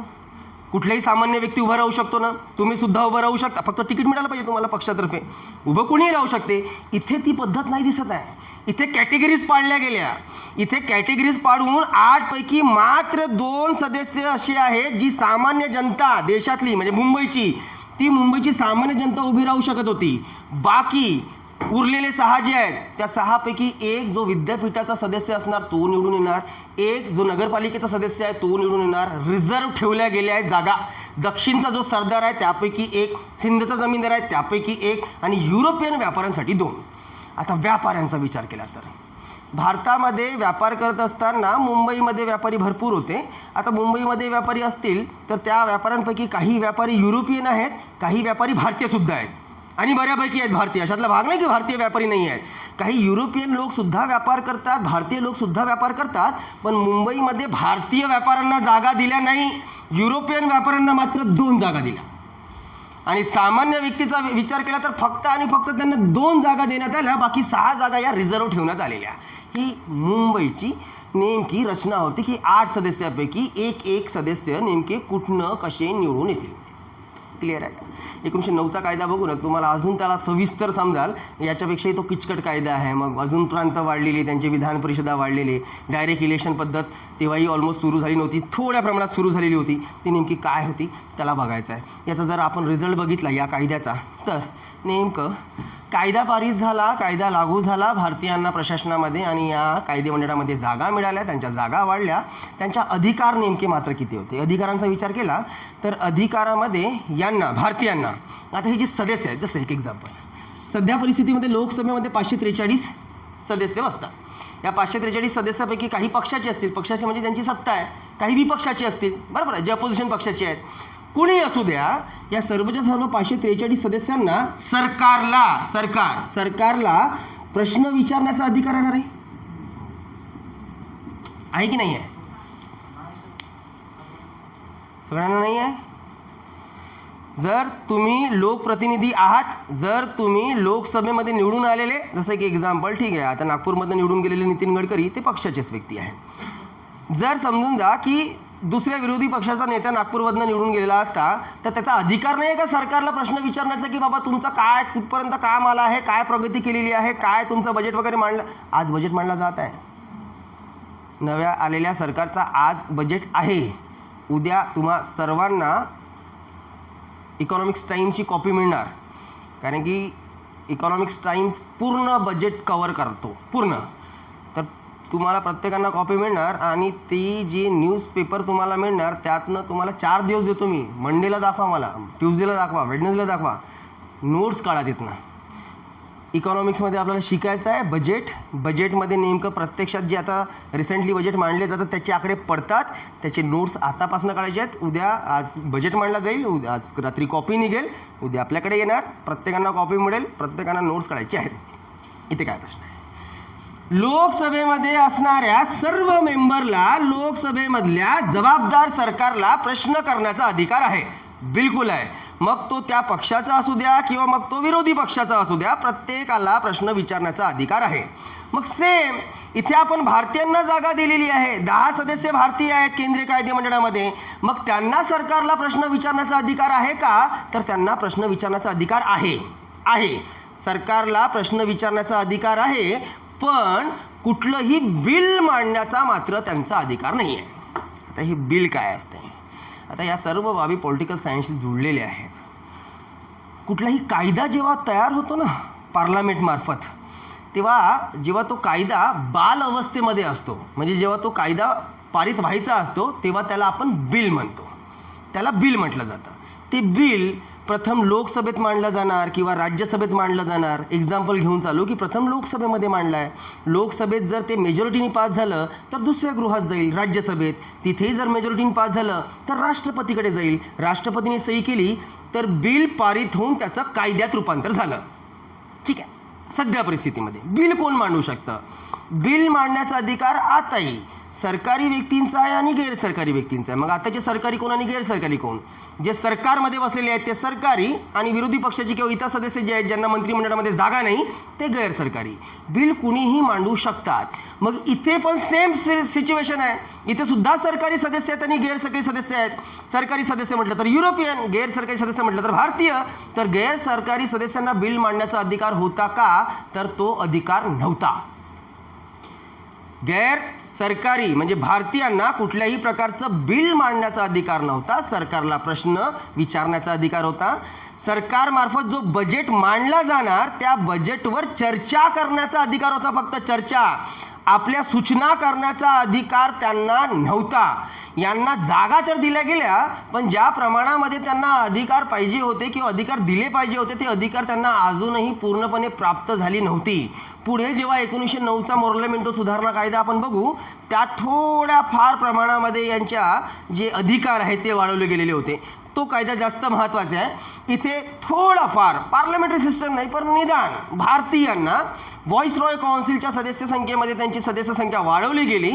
कुठलाही सामान्य व्यक्ती उभा राहू शकतो ना, तुम्ही सुद्धा उभं राहू शकता, फक्त तिकीट मिळालं पाहिजे तुम्हाला पक्षातर्फे. उभं कोणीही राहू शकते. इथे ती पद्धत नाही दिसत आहे. इथे कॅटेगरीज पाडल्या गेल्या. इथे कॅटेगरीज पाडून 8 पैकी मात्र 2 सदस्य असे आहेत जी सामान्य जनता देशातली म्हणजे मुंबईची सामान्य जनता उभी राहू शकत होती. बाकी उरलेले 6 जे आहेत त्या 6 पैकी एक जो विद्यापीठाचा सदस्य असणार तो निवडून येणार, एक जो नगरपालिकेचा सदस्य आहे तो निवडून येणार. रिझर्व्ह ठेवल्या गेल्या आहेत जागा. दक्षिणचा जो सरदार आहे त्यापैकी एक, सिंधचा जमीनदार आहे त्यापैकी एक आणि युरोपियन व्यापाऱ्यांसाठी 2. आता व्यापाऱ्यांचा विचार केला तर भारतामध्ये व्यापार करत असताना मुंबईमध्ये व्यापारी भरपूर होते. आता मुंबईमध्ये व्यापारी असतील तर त्या व्यापाऱ्यांपैकी काही व्यापारी युरोपियन आहेत, काही व्यापारी भारतीयसुद्धा आहेत आणि बऱ्यापैकी आहेत भारतीय. अशातला भाग नाही की भारतीय व्यापारी नाही आहेत. काही युरोपियन लोकसुद्धा व्यापार करतात, भारतीय लोकसुद्धा व्यापार करतात. पण मुंबईमध्ये भारतीय व्यापाऱ्यांना जागा दिल्या नाही, युरोपियन व्यापाऱ्यांना मात्र 2 जागा दिल्या. आणि सामान्य व्यक्तीचा विचार केला तर फक्त आणि फक्त त्यांना 2 जागा देण्यात आल्या, बाकी 6 जागा या रिझर्व्ह ठेवण्यात आलेल्या. ही मुंबईची नेमकी रचना होती की 8 सदस्यापैकी एक सदस्य नेमके कुठनं कसे निवडून येतील. क्लिअर आहे का? 1909चा कायदा बघू ना तुम्हाला अजून त्याला सविस्तर समजाल. याच्यापेक्षाही तो किचकट कायदा आहे. मग अजून प्रांत वाढलेले, त्यांचे विधान परिषदा वाढलेले, डायरेक्ट इलेक्शन पद्धत तेव्हाही ऑलमोस्ट सुरू झाली नव्हती, थोड्या प्रमाणात सुरू झालेली होती. ती नेमकी काय होती त्याला बघायचं आहे. याचा जर आपण रिझल्ट बघितला या कायद्याचा तर नेमकं कायदा पारित झाला, कायदा लागू झाला भारतीयांना प्रशासनामध्ये आणि या कायदेमंडळामध्ये जागा मिळाल्या, त्यांच्या जागा वाढल्या. त्यांच्या अधिकार नेमके मात्र किती होते? अधिकारांचा विचार केला तर अधिकारामध्ये यांना भारतीयांना आता हे जे सदस्य आहेत, जसं एक एक्झाम्पल सध्या परिस्थितीमध्ये लोकसभेमध्ये 543 सदस्य बसतात. या 543 सदस्यापैकी काही पक्षाचे असतील, पक्षाचे म्हणजे ज्यांची सत्ता आहे, काही विपक्षाची असतील, बरोबर आहे, जे अपोजिशन पक्षाचे आहेत. कुणी असू द्या, या सर्वच्या सर्व 543 सदस्यांना सरकारला प्रश्न विचारण्याचा अधिकार येणार आहे की नाही आहे? सगळ्यांना नाही आहे. जर तुम्ही लोकप्रतिनिधी आहात, जर तुम्ही लोकसभेमध्ये निवडून आलेले, जसं की एक्झाम्पल ठीक आहे, आता नागपूरमधून निवडून गेलेले नितीन गडकरी ते पक्षाचेच व्यक्ती आहेत. जर समजून जा की दुसऱ्या विरोधी पक्षाचा नेता नागपूरमधनं निवडून गेलेला असता तर त्याचा अधिकार नाही आहे का सरकारला प्रश्न विचारण्याचा की बाबा तुमचं काय कुठपर्यंत काम आलं आहे, काय प्रगती केलेली आहे, काय तुमचं बजेट वगैरे मांडलं. आज बजेट मांडला जात आहे. नव्या आलेल्या सरकारचा आज बजेट आहे. उद्या तुम्हा सर्वांना इकॉनॉमिक्स टाईम्सची कॉपी मिळणार, कारण की इकॉनॉमिक्स टाईम्स पूर्ण बजेट कवर करतो पूर्ण. तर तुम्हाला प्रत्येकांना कॉपी मिळणार आणि ती जी न्यूजपेपर तुम्हाला मिळणार त्यातनं तुम्हाला 4 दिवस देतो मी. मंडेला दाखवा मला, ट्यूजडेला दाखवा, वेडनेसडेला दाखवा, नोट्स काढा तिथनं. इकॉनॉमिक्समध्ये आपल्याला शिकायचं आहे बजेटमध्ये नेमकं प्रत्यक्षात जे आता रिसेंटली बजेट मांडले जातात त्याचे आकडे पडतात, त्याचे नोट्स आतापासून काढायचे आहेत. उद्या आज बजेट मांडला जाईल, उद्या आज रात्री कॉपी निघेल, उद्या आपल्याकडे येणार, प्रत्येकांना कॉपी मिळेल, प्रत्येकांना नोट्स काढायचे आहेत. इथे काय प्रश्न आहे? लोकसभेमध्ये असणाऱ्या सर्व मेंबरला लोकसभेमधल्या जबाबदार सरकारला प्रश्न करण्याचा अधिकार आहे. बिलकुल आहे. मग तो त्या पक्षाचा असू द्या किंवा मग तो विरोधी पक्षाचा असू द्या, प्रत्येकाला प्रश्न विचारण्याचा अधिकार आहे. मग सेम इथे आपण भारतीयांना जागा दिलेली आहे, 10 सदस्य भारतीय आहेत केंद्रीय कायदेमंडळामध्ये. मग त्यांना सरकारला प्रश्न विचारण्याचा अधिकार आहे का? तर त्यांना प्रश्न विचारण्याचा अधिकार आहे. सरकारला प्रश्न विचारण्याचा अधिकार आहे, पण कुठलंही बिल मांडण्याचा मात्र त्यांचा अधिकार नाही आहे. आता हे बिल काय असते? आता या सर्व बाबी पॉलिटिकल सायन्सशी जुळलेल्या आहेत. कुठलाही कायदा जेव्हा तयार होतो ना पार्लमेंटमार्फत, तेव्हा जेव्हा तो कायदा बाल अवस्थेमध्ये असतो, म्हणजे जेव्हा तो कायदा पारित व्हायचा असतो तेव्हा त्याला आपण बिल म्हणतो, त्याला बिल म्हटलं जातं. ते बिल प्रथम लोकसभेत मांडला जाणार किंवा राज्यसभेत मांडलं जाणार. एक्झाम्पल घेऊन चालू की प्रथम लोकसभेमध्ये मांडला आहे. लोकसभेत जर ते मेजॉरिटीने पास झालं तर दुसऱ्या गृहात जाईल राज्यसभेत. तिथेही जर मेजॉरिटीने पास झालं तर राष्ट्रपतीकडे जाईल. राष्ट्रपतीने सही केली तर बिल पारित होऊन त्याचं कायद्यात रूपांतर झालं. ठीक आहे. सध्या परिस्थितीमध्ये बिल कोण मांडू शकतं? बिल मांडण्याचा अधिकार आताही सरकारी व्यक्तींचा आहे आणि गैरसरकारी व्यक्तींचा आहे. मग आताचे सरकारी कोण आणि गैरसरकारी कोण? जे सरकारमध्ये बसलेले आहेत ते सरकारी आणि विरोधी पक्षाचे किंवा इतर सदस्य जे आहेत ज्यांना मंत्रिमंडळामध्ये जागा नाही ते गैरसरकारी. बिल कुणीही मांडू शकतात. मग इथे पण सेम सिच्युएशन आहे. इथे सुद्धा सरकारी सदस्य आहेत आणि गैरसरकारी सदस्य आहेत. सरकारी सदस्य म्हटलं तर युरोपियन, गैरसरकारी सदस्य म्हटलं तर भारतीय. तर गैरसरकारी सदस्यांना बिल मांडण्याचा अधिकार होता का? तर तो अधिकार नव्हता. गैर सरकारी म्हणजे भारतीयांना कुठल्याही प्रकारचं बिल मांडण्याचा अधिकार नव्हता. सरकारला प्रश्न विचारण्याचा अधिकार होता. सरकारमार्फत जो बजेट मांडला जाणार त्या बजेटवर चर्चा करण्याचा अधिकार होता. फक्त चर्चा. आपल्या सूचना करण्याचा अधिकार त्यांना नव्हता. यांना जागा तर दिल्या गेल्या पण ज्या प्रमाणामध्ये त्यांना अधिकार पाहिजे होते किंवा अधिकार दिले पाहिजे होते ते अधिकार त्यांना अजूनही पूर्णपणे प्राप्त झाली नव्हती. पुढे जेव्हा 1909चा मोर्लेमेंटो सुधारणा कायदा आपण बघू त्यात थोड्या फार प्रमाणामध्ये यांच्या जे अधिकार आहेत ते वाढवले गेलेले होते. तो कायदा जास्त महत्त्वाचा आहे. इथे थोडाफार पार्लमेंटरी सिस्टम नाही पण निदान भारतीयांना व्हॉइसरॉय काउन्सिलच्या सदस्य संख्येमध्ये त्यांची सदस्य संख्या वाढवली गेली.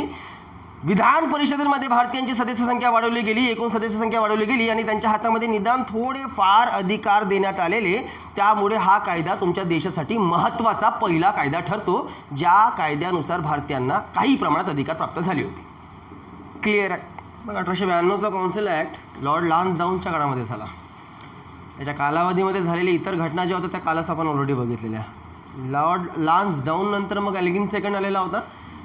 विधान परिषदेमध्ये भारतीयांची सदस्य संख्या वाढवली गेली. एकूण सदस्य संख्या वाढवली गेली आणि त्यांच्या हातामध्ये निदान थोडेफार अधिकार देण्यात आलेले. त्यामुळे हा कायदा तुमच्या देशासाठी महत्त्वाचा पहिला कायदा ठरतो ज्या कायद्यानुसार भारतीयांना काही प्रमाणात अधिकार प्राप्त झाले होते. क्लिअर आहे? मग 1892चा काउन्सिल ॲक्ट लॉर्ड लान्सडाऊनच्या काळामध्ये झाला. त्याच्या कालावधीमध्ये झालेल्या इतर घटना ज्या होत्या त्या कालच आपण ऑलरेडी बघितलेल्या. लॉर्ड लान्सडाऊन नंतर मग एल्गिन सेकंड आलेला होता.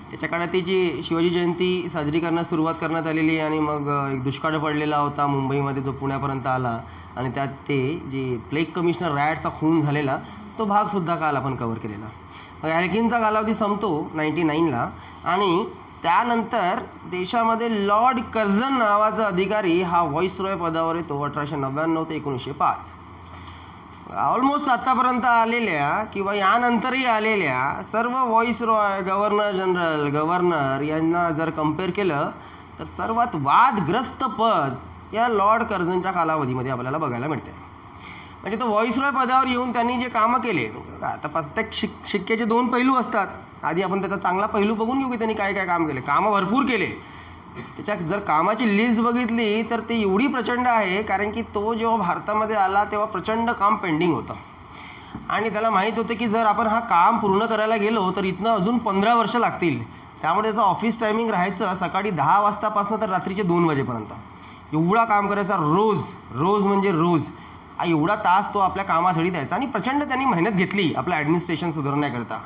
त्याच्या काळात जी शिवाजी जयंती साजरी करण्यास सुरुवात करण्यात आलेली आणि मग एक दुष्काळ पडलेला होता मुंबईमध्ये जो पुण्यापर्यंत आला आणि त्यात ते जे प्लेग कमिशनर रॅटचा खून झालेला तो भागसुद्धा काल आपण कव्हर केलेला. मग एल्गिनचा कालावधी संपतो 99ला आणि त्यानंतर देशामध्ये लॉर्ड कर्झन नावाचा अधिकारी हा व्हॉइसरॉय पदावर येतो 1899 ते 1905. ऑलमोस्ट आत्तापर्यंत आलेल्या किंवा यानंतरही आलेल्या सर्व व्हॉइसरॉय, गव्हर्नर जनरल, गव्हर्नर यांना जर कम्पेअर केलं तर सर्वात वादग्रस्त पद या लॉर्ड कर्झनच्या कालावधीमध्ये आपल्याला बघायला मिळते. म्हणजे तो व्हॉइसरॉय पदावर येऊन त्यांनी जे कामं केले. आता प्रत्येक शिक्क्याचे दोन पैलू असतात. आधी आपण त्याचा चांगला पैलू बघून घेऊ की त्यांनी काय काय काम केले. कामं भरपूर केले. त्याच्या जर कामाची लिस्ट बघितली तर ते एवढी प्रचंड आहे कारण की तो जेव्हा भारतामध्ये आला तेव्हा प्रचंड काम पेंडिंग होतं आणि त्याला माहीत होतं की जर आपण हा काम पूर्ण करायला गेलो तर इथनं अजून 15 वर्ष लागतील. त्यामुळे त्याचं ऑफिस टायमिंग राहायचं सकाळी 10 वाजतापासून तर रात्रीचे 2 वाजेपर्यंत. एवढा काम करायचा रोज म्हणजे रोज. एवढा तास तो आपल्या कामासाठी द्यायचा आणि प्रचंड त्यांनी मेहनत घेतली आपलं ॲडमिनिस्ट्रेशन सुधारण्याकरता.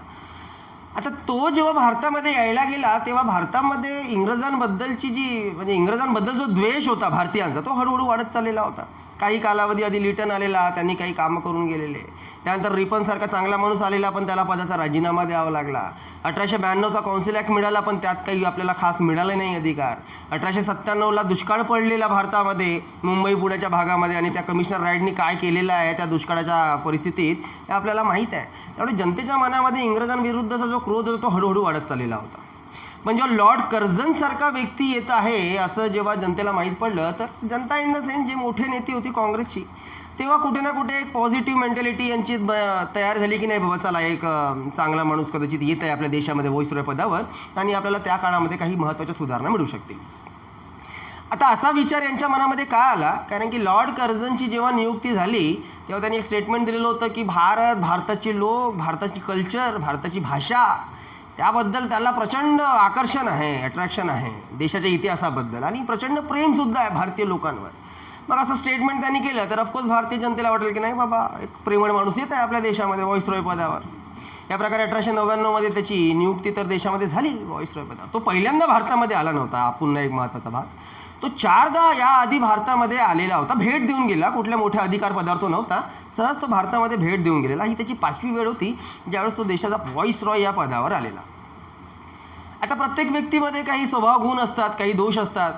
आता तो जेव्हा भारतामध्ये यायला गेला तेव्हा भारतामध्ये इंग्रजांबद्दलची म्हणजे इंग्रजांबद्दल जो द्वेष होता भारतीयांचा तो हळूहळू वाढत चाललेला होता. काही कालावधी आधी लिटन आलेला, त्यांनी काही कामं करून गेलेले. त्यानंतर रिपनसारखा चांगला माणूस आलेला पण त्याला पदाचा राजीनामा द्यावा लागला. 1892चा काउन्सिल ॲक्ट मिळाला पण त्यात काही आपल्याला खास मिळाले नाही अधिकार. 1897ला दुष्काळ पडलेला भारतामध्ये मुंबई पुण्याच्या भागामध्ये आणि त्या कमिशनर राईडनी काय केलेलं आहे त्या दुष्काळाच्या परिस्थितीत हे आपल्याला माहीत आहे. त्यामुळे जनतेच्या मनामध्ये इंग्रजांविरुद्धचा जो क्रोध होता तो हळूहळू वाढत चाललेला होता. पण जेव्हा लॉर्ड कर्झनसारखा व्यक्ती येत आहे असं जेव्हा जनतेला माहीत पडलं तर जनता इन द सेन्स जे मोठे नेते होती काँग्रेसची तेव्हा कुठे ना कुठे एक पॉझिटिव्ह मेंटॅलिटी यांची तयार झाली की नाही बाबा चला एक चांगला माणूस कदाचित येत आहे आपल्या देशामध्ये व्हॉइसरॉय पदावर आणि आपल्याला त्या काळामध्ये काही महत्त्वाच्या सुधारणा मिळू शकतील. आता असा विचार यांच्या मनामध्ये का आला कारण की लॉर्ड कर्झनची जेव्हा नियुक्ती झाली तेव्हा त्यांनी एक स्टेटमेंट दिलेलं होतं की भारताचे लोक, भारताची कल्चर, भारताची भाषा त्याबद्दल त्याला प्रचंड आकर्षण आहे, अट्रॅक्शन आहे देशाच्या इतिहासाबद्दल आणि प्रचंड प्रेमसुद्धा आहे भारतीय लोकांवर. मग असं स्टेटमेंट त्यांनी केलं तर ऑफकोर्स भारतीय जनतेला वाटेल की नाही बाबा एक प्रेमळ माणूस येत आहे आपल्या देशामध्ये व्हॉइसरॉय पदावर. या प्रकारे 1899मध्ये त्याची नियुक्ती तर देशामध्ये झाली व्हॉइसरॉय पदावर. तो पहिल्यांदा भारतामध्ये आला नव्हता. पुन्हा एक महत्त्वाचा भाग तो 4दा याआधी भारतामध्ये आलेला होता, भेट देऊन गेला. कुठल्या मोठ्या अधिकार पदावर तो नव्हता, सहज तो भारतामध्ये भेट देऊन गेलेला. ही त्याची 5वी वेळ होती ज्यावेळेस तो देशाचा व्हॉइसरॉय या पदावर आलेला. आता प्रत्येक व्यक्तीमध्ये काही स्वभाव गुण असतात, काही दोष असतात.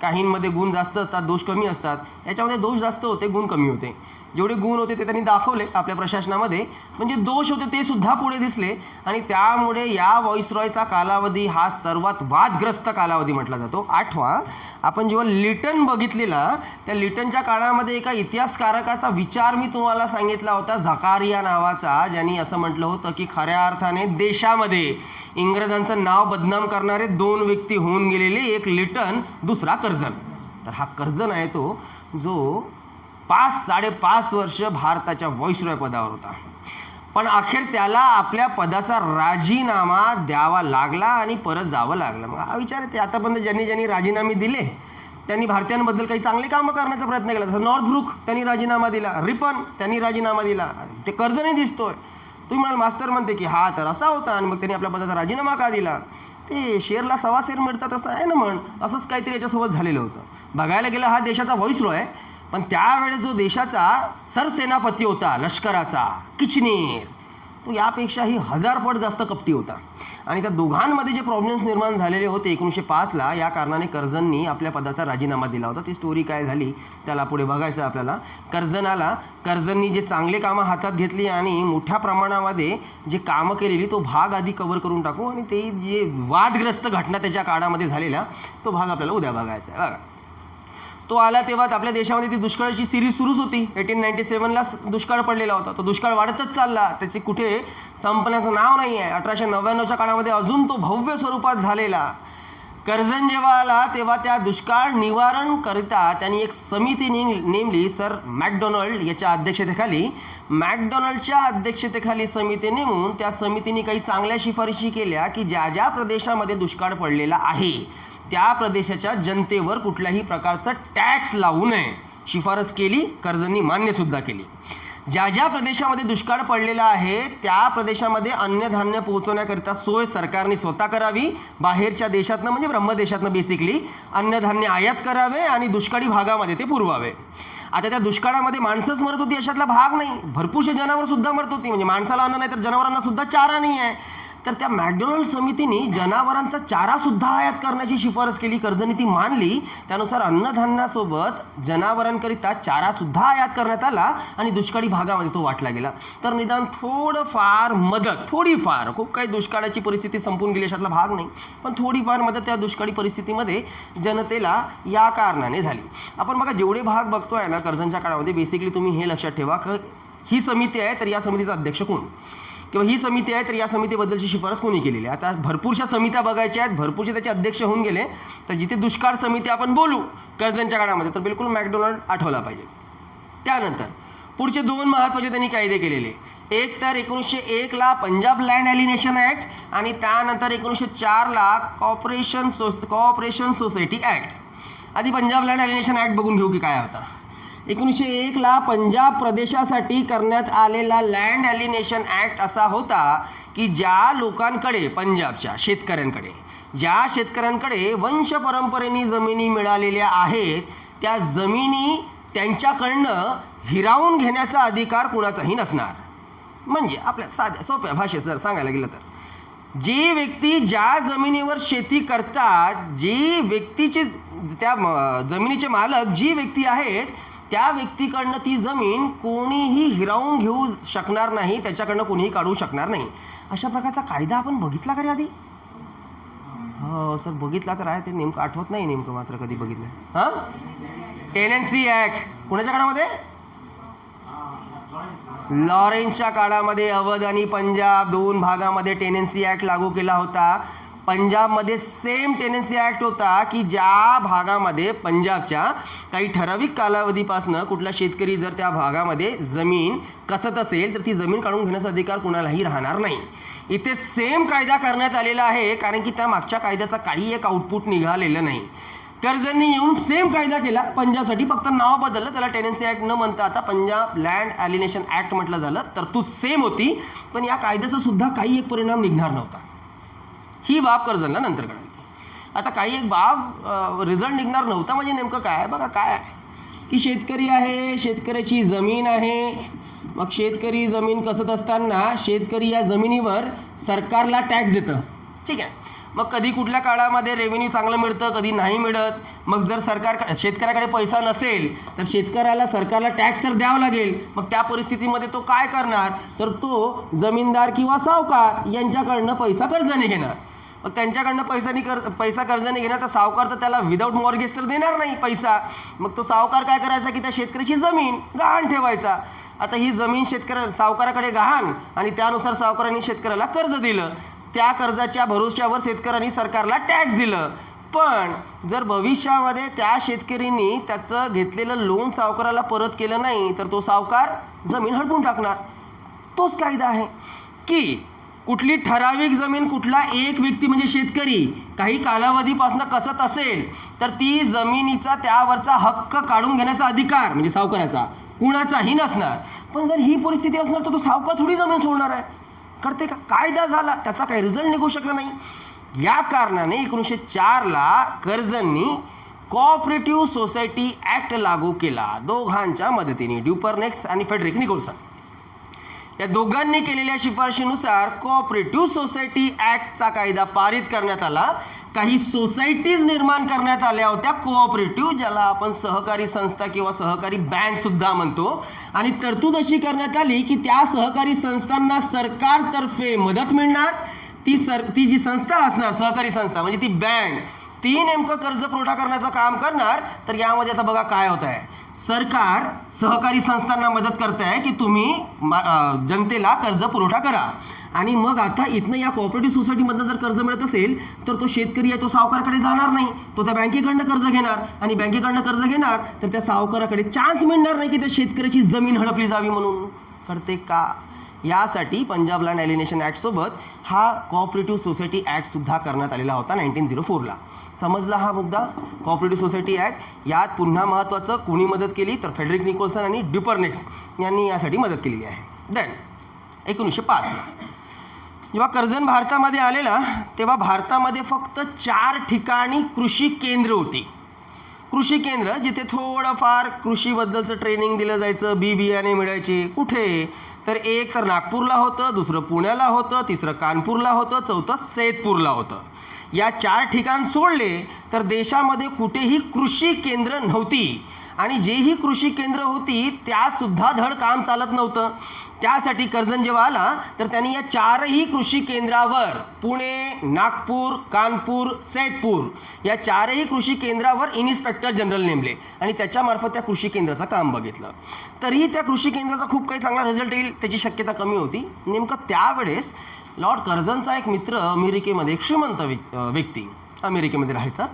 काहींमध्ये गुण जास्त असतात, दोष कमी असतात. याच्यामध्ये दोष जास्त होते, गुण कमी होते. जेवढे गुण होते ते त्यांनी दाखवले आपल्या प्रशासनामध्ये, म्हणजे दोष होते ते सुद्धा पुढे दिसले. आणि त्यामुळे या व्हॉइसरॉयचा कालावधी हा सर्वात वादग्रस्त कालावधी म्हटला जातो. आठवा, आपण जेव्हा लिटन बघितलेला, त्या लिटनच्या काळामध्ये एका इतिहासकारकाचा विचार मी तुम्हाला सांगितला होता, झकारिया नावाचा, ज्यांनी असं म्हटलं होतं की खऱ्या अर्थाने देशामध्ये इंग्रजांचं नाव बदनाम करणारे 2 व्यक्ती होऊन गेलेले, एक लिटन, दुसरा कर्जन. तर हा कर्जन आहे तो जो 5-5.5 वर्ष भारताच्या व्हॉइसरॉय पदावर होता. पण अखेर त्याला आपल्या पदाचा राजीनामा द्यावा लागला आणि परत जावं लागलं. मग हा विचार आहे, ते आतापर्यंत ज्यांनी राजीनामे दिले त्यांनी भारतीयांबद्दल काही चांगले कामं करण्याचा प्रयत्न केला. जसं नॉर्थब्रुक त्यांनी राजीनामा दिला, रिपन त्यांनी राजीनामा दिला, ते कर्जनही दिसतोय. तुम्ही म्हणाल मास्तर म्हणते की हा तर असा होता आणि मग त्यांनी आपल्या पदाचा राजीनामा का दिला? ते शेअरला 1.25 शेअर मिळतात असं आहे ना, म्हण असंच काहीतरी याच्यासोबत झालेलं होतं. बघायला गेलं हा देशाचा व्हॉइसरॉय, पण त्यावेळेस जो देशाचा सरसेनापती होता लष्कराचा, किचनेर, तो यापेक्षाही 1000 पट जास्त कपटी होता. आणि त्या दोघांमध्ये जे प्रॉब्लेम्स निर्माण झालेले होते 1905ला, या कारणाने कर्जननी आपल्या पदाचा राजीनामा दिला होता. ती स्टोरी काय झाली त्याला पुढे बघायचं आपल्याला. कर्जननी जे चांगले कामं हातात घेतली आणि मोठ्या प्रमाणामध्ये जे कामं केलेली, तो भाग आधी कव्हर करून टाकू, आणि ते जे वादग्रस्त घटना त्याच्या काळामध्ये झालेला तो भाग आपल्याला उद्या बघायचा आहे. बघा, तो आला तेव्हा आपल्या देशामध्ये ती दुष्काळाची सिरीज सुरूच होती. 1897ला दुष्काळ पडलेला होता. तो दुष्काळ वाढतच चालला, त्याचे कुठे संपण्याचं नाव नाही आहे. 1899च्या काळामध्ये अजून तो भव्य स्वरूपात झालेला. कर्जन जेव्हा आला तेव्हा त्या दुष्काळ निवारणकरिता त्यांनी एक समिती नेमली, सर मॅकडोनाल्ड याच्या अध्यक्षतेखाली. मॅकडोनाल्डच्या अध्यक्षतेखाली समिती नेमून त्या समितीने काही चांगल्या शिफारशी केल्या की ज्या ज्या प्रदेशामध्ये दुष्काळ पडलेला आहे त्या प्रदेशाच्या जनतेवर कुठल्याही प्रकारचा टॅक्स लावू नये, शिफारस केली. कर्जननी मान्यसुद्धा केली. ज्या ज्या प्रदेशामध्ये दुष्काळ पडलेला आहे त्या प्रदेशामध्ये अन्नधान्य पोहोचवण्याकरिता सोय सरकारने स्वतः करावी. बाहेरच्या देशातनं, म्हणजे ब्रह्मदेशातनं बेसिकली अन्नधान्य आयात करावे आणि दुष्काळी भागामध्ये ते पुरवावे. आता त्या दुष्काळामध्ये माणसंच मरत होती अशातला भाग नाही, भरपूरशे जनावरसुद्धा मरत होती. म्हणजे माणसाला अन्न नाही तर जनावरांना सुद्धा चारा नाही आहे. तर त्या मॅकडोनाल्ड समितीने जनावरांचा चारासुद्धा आयात करण्याची शिफारस केली. कर्जनी ती मानली. त्यानुसार अन्नधान्यासोबत जनावरांकरिता चारासुद्धा आयात करण्यात आला आणि दुष्काळी भागामध्ये तो वाटला गेला. तर निदान थोडंफार मदत, थोडीफार, खूप काही दुष्काळाची परिस्थिती संपून गेली अशातला भाग नाही, पण थोडीफार मदत त्या दुष्काळी परिस्थितीमध्ये जनतेला या कारणाने झाली. आपण बघा जेवढे भाग बघतोय ना कर्जनच्या काळामध्ये, बेसिकली तुम्ही हे लक्षात ठेवा की ही समिती आहे तर या समितीचा अध्यक्ष कोण, किंवा ही समिती आहे तर या समितीबद्दलची शिफारस कोणी केलेली आहे. आता भरपूरशा समित्या बघायच्या आहेत, भरपूरसे त्याचे अध्यक्ष होऊन गेले. तर जिथे दुष्काळ समिती आपण बोलू कर्जनच्या काळामध्ये तर बिलकुल मॅकडोनाल्ड आठवला पाहिजे. त्यानंतर पुढचे 2 महत्त्वाचे त्यांनी कायदे केलेले. एक तर 1901ला पंजाब लँड ॲलिनेशन ॲक्ट आणि त्यानंतर 1904ला कॉपरेशन सोसायटी ॲक्ट. आधी पंजाब लँड ॲलिनेशन ॲक्ट बघून घेऊ की काय होता. 1901ला पंजाब प्रदेशासाठी करण्यात आलेला लँड ॲलिनेशन ॲक्ट असा होता की ज्या लोकांकडे, पंजाबच्या शेतकऱ्यांकडे, ज्या शेतकऱ्यांकडे वंश परंपरेने जमिनी मिळालेल्या आहेत त्या जमिनी त्यांच्याकडनं हिरावून घेण्याचा अधिकार कुणाचाही नसणार. म्हणजे आपल्या साध्या सोप्या भाषेत जर सांगायला गेलं तर जी व्यक्ती ज्या जमिनीवर शेती करतात, जी व्यक्तीचे, त्या जमिनीचे मालक जी व्यक्ती आहेत त्या व्यक्तीकडनं ती जमीन कोणीही हिरावून घेऊ शकणार नाही, त्याच्याकडनं कोणीही काढू शकणार नाही. अशा प्रकारचा कायदा आपण बघितला का रे आधी? हो सर बघितला तर आहे, ते नेमकं आठवत नाही नेमकं मात्र कधी बघितलं. हां, टेनेन्सी ॲक्ट कोणाच्या काळामध्ये? लॉरेन्सच्या काळामध्ये अवध आणि पंजाब 2 भागामध्ये टेनेन्सी ॲक्ट लागू केला होता. पंजाबमध्ये सेम टेनेन्सी ॲक्ट होता की ज्या भागामध्ये पंजाबच्या काही ठराविक कालावधीपासनं कुठला शेतकरी जर त्या भागामध्ये जमीन कसत असेल तर ती जमीन काढून घेण्याचा अधिकार कुणालाही राहणार नाही. इथे सेम कायदा करण्यात आलेला आहे कारण की त्या मागच्या कायद्याचा काही एक आउटपुट निघालेलं नाही. कर्जननी येऊन सेम कायदा केला पंजाबसाठी, फक्त नाव बदललं, त्याला टेनेन्सी ॲक्ट न म्हणता आता पंजाब लँड ॲलिनेशन ॲक्ट म्हटलं झालं. तरतूद सेम होती पण या कायद्याचा सुद्धा काही एक परिणाम निघणार नव्हता. ही बाब कर्जनला नंतर कळाली. आता काही एक बाब रिझल्ट निघणार नव्हता म्हणजे नेमकं काय बघा, काय आहे की शेतकरी आहे, शेतकऱ्याची जमीन आहे. मग शेतकरी जमीन कसत असताना शेतकरी या जमिनीवर सरकारला टॅक्स देतं, ठीक आहे. मग कधी कुठल्या काळामध्ये रेव्हेन्यू चांगलं मिळतं, कधी नाही मिळत. मग जर शेतकऱ्याकडे पैसा नसेल तर शेतकऱ्याला सरकारला टॅक्स तर द्यावा लागेल. मग त्या परिस्थितीमध्ये तो काय करणार, तर तो जमीनदार किंवा सावकार यांच्याकडनं पैसा कर्जाने घेणार. मग त्यांच्याकडनं पैसा कर्जाने घेणार, तर सावकार तर त्याला विदाऊट मॉर्गेज तर देणार नाही पैसा. मग तो सावकार काय करायचा की त्या शेतकऱ्याची जमीन गहाण ठेवायचा. आता ही जमीन सावकाराकडे गहाण आणि त्यानुसार सावकारांनी शेतकऱ्याला कर्ज दिलं. त्या कर्जाच्या भरोश्यावर शेतकऱ्यांनी सरकारला टॅक्स दिलं. पण जर भविष्यामध्ये त्या शेतकऱ्यांनी त्याचं घेतलेलं लोन सावकाराला परत केलं नाही तर तो सावकार जमीन हडपून टाकणार. तोच कायदा आहे की कुठली ठराविक जमीन कुठला एक व्यक्ती म्हणजे शेतकरी काही कालावधीपासून कसत असेल तर ती जमिनीचा त्यावरचा हक्क काढून घेण्याचा अधिकार म्हणजे सावकाराचा कुणाचाही नसणार. पण जर ही परिस्थिती असणार तर तो सावकार थोडी जमीन सोडणार आहे. कळते का? कायदा झाला, त्याचा काही रिझल्ट निघू शकला नाही. या कारणाने 1904ला कर्जननी कोऑपरेटिव्ह सोसायटी ॲक्ट लागू केला दोघांच्या मदतीने, ड्युपरनेक्स आणि फेडरिक निकोल्सन. या दोघांनी केलेल्या शिफारशीनुसार कोऑपरेटिव्ह सोसायटी ॲक्टचा कायदा पारित करण्यात आला. काही सोसायटीज निर्माण करण्यात आल्या होत्या कोऑपरेटिव्ह, ज्याला आपण सहकारी संस्था किंवा सहकारी बँक सुद्धा म्हणतो. आणि तरतूद अशी करण्यात आली की त्या सहकारी संस्थांना सरकारतर्फे मदत मिळणार. ती जी संस्था असणार सहकारी संस्था म्हणजे ती बँक, ती नेमकं कर्ज पुरवठा करण्याचं काम करणार. तर यामध्ये आता बघा काय होत आहे, सरकार सहकारी संस्थांना मदत करत आहे की तुम्ही जनतेला कर्ज पुरवठा करा. आणि मग आता इथनं या कोऑपरेटिव्ह सोसायटीमधनं जर कर्ज मिळत असेल तर तो शेतकरी आहे तो सावकाराकडे जाणार नाही, तो त्या बँकेकडनं कर्ज घेणार. आणि बँकेकडनं कर्ज घेणार तर त्या सावकाराकडे चान्स मिळणार नाही की त्या शेतकऱ्याची जमीन हडपली जावी म्हणून. कळते का? यासाठी पंजाब लँड ॲलिनेशन ॲक्टसोबत हा कोऑपरेटिव्ह सोसायटी ॲक्टसुद्धा करण्यात आलेला होता 1904ला. समजला हा मुद्दा? Cooperative society act. यात पुन्हा महत्त्वाचं कोणी मदत केली तर फेडरिक निकोल्सन आणि ड्युपरनेक्स यांनी यासाठी मदत केलेली आहे. देन 1905ला जेव्हा कर्जन भारतामध्ये आलेला तेव्हा भारतामध्ये फक्त 4 ठिकाणी कृषी केंद्र होती. कृषी केंद्र जिथे थोडंफार कृषीबद्दलचं ट्रेनिंग दिलं जायचं, बियाणे मिळायचे. कुठे तर एक तर नागपूरला होतं, दुसरं पुण्याला होतं, तिसरं कानपूरला होतं, चौथं सैदपूरला होतं. या 4 ठिकाण सोडले तर देशामध्ये कुठेही कृषी केंद्र नव्हती. आणि जेही कृषी केंद्र होती त्यातसुद्धा धड काम चालत नव्हतं. त्यासाठी कर्जन जेव्हा आला तर त्यांनी या 4ही कृषी केंद्रावर पुणे, नागपूर, कानपूर, सैदपूर या 4ही कृषी केंद्रावर इन्स्पेक्टर जनरल नेमले आणि त्याच्यामार्फत त्या कृषी केंद्राचं काम बघितलं. तरीही त्या कृषी केंद्राचा खूप काही चांगला रिझल्ट येईल त्याची शक्यता कमी होती. नेमकं त्यावेळेस लॉर्ड कर्जनचा एक मित्र अमेरिकेमध्ये, एक श्रीमंत व्यक्ती अमेरिकेमध्ये राहायचा.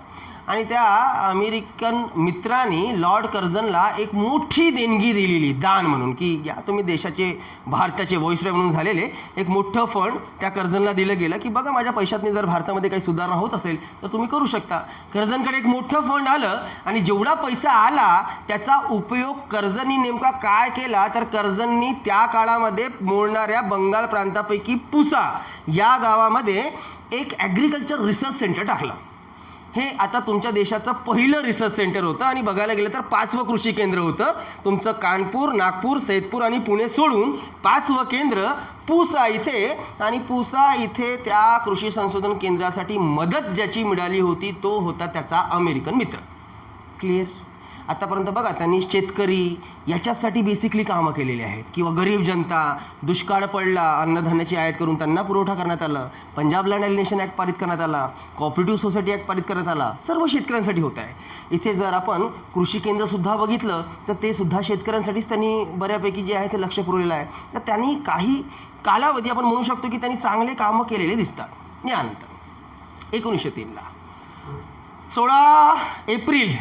आणि त्या अमेरिकन मित्रांनी लॉर्ड कर्जनला एक मोठी देणगी दिलेली दान म्हणून की या तुम्ही देशाचे भारताचे व्हाईसरॉय म्हणून झालेले एक मोठं फंड त्या कर्जनला दिलं गेलं की बघा माझ्या पैशातनी जर भारतामध्ये काही सुधारणा होत असेल तर तुम्ही करू शकता. कर्जनकडे एक मोठं फंड आलं आणि जेवढा पैसा आला त्याचा उपयोग कर्जननी नेमका काय केला तर कर्जननी त्या काळामध्ये मोडणाऱ्या बंगाल प्रांतापैकी पुसा या गावामध्ये एक ॲग्रिकल्चर रिसर्च सेंटर टाकलं. हे आता तुमच्या देशाचं पहिलं रिसर्च सेंटर होतं आणि बघायला गेलं तर 5वं कृषी केंद्र होतं. तुमचं कानपूर, नागपूर, सैदपूर आणि पुणे सोडून 5वं केंद्र पुसा इथे. आणि पुसा इथे त्या कृषी संशोधन केंद्रासाठी मदत ज्याची मिळाली होती तो होता त्याचा अमेरिकन मित्र. क्लिअर? आतापर्यंत बघा त्यांनी शेतकरी याच्यासाठी बेसिकली कामं केलेली आहेत किंवा गरीब जनता, दुष्काळ पडला, अन्नधान्याची आयात करून त्यांना पुरवठा करण्यात आलं. पंजाब लँड ॲलिनेशन ॲक्ट पारित करण्यात आला, कोऑपरेटिव्ह सोसायटी ॲक्ट पारित करण्यात आला. सर्व शेतकऱ्यांसाठी होत आहे. इथे जर आपण कृषी केंद्रसुद्धा बघितलं तर ते सुद्धा शेतकऱ्यांसाठीच त्यांनी बऱ्यापैकी जे आहे ते लक्ष पुरवलेलं आहे. तर त्यांनी काही कालावधी आपण म्हणू शकतो की त्यांनी चांगले कामं केलेले दिसतात. यानंतर 1903ला 16 एप्रिल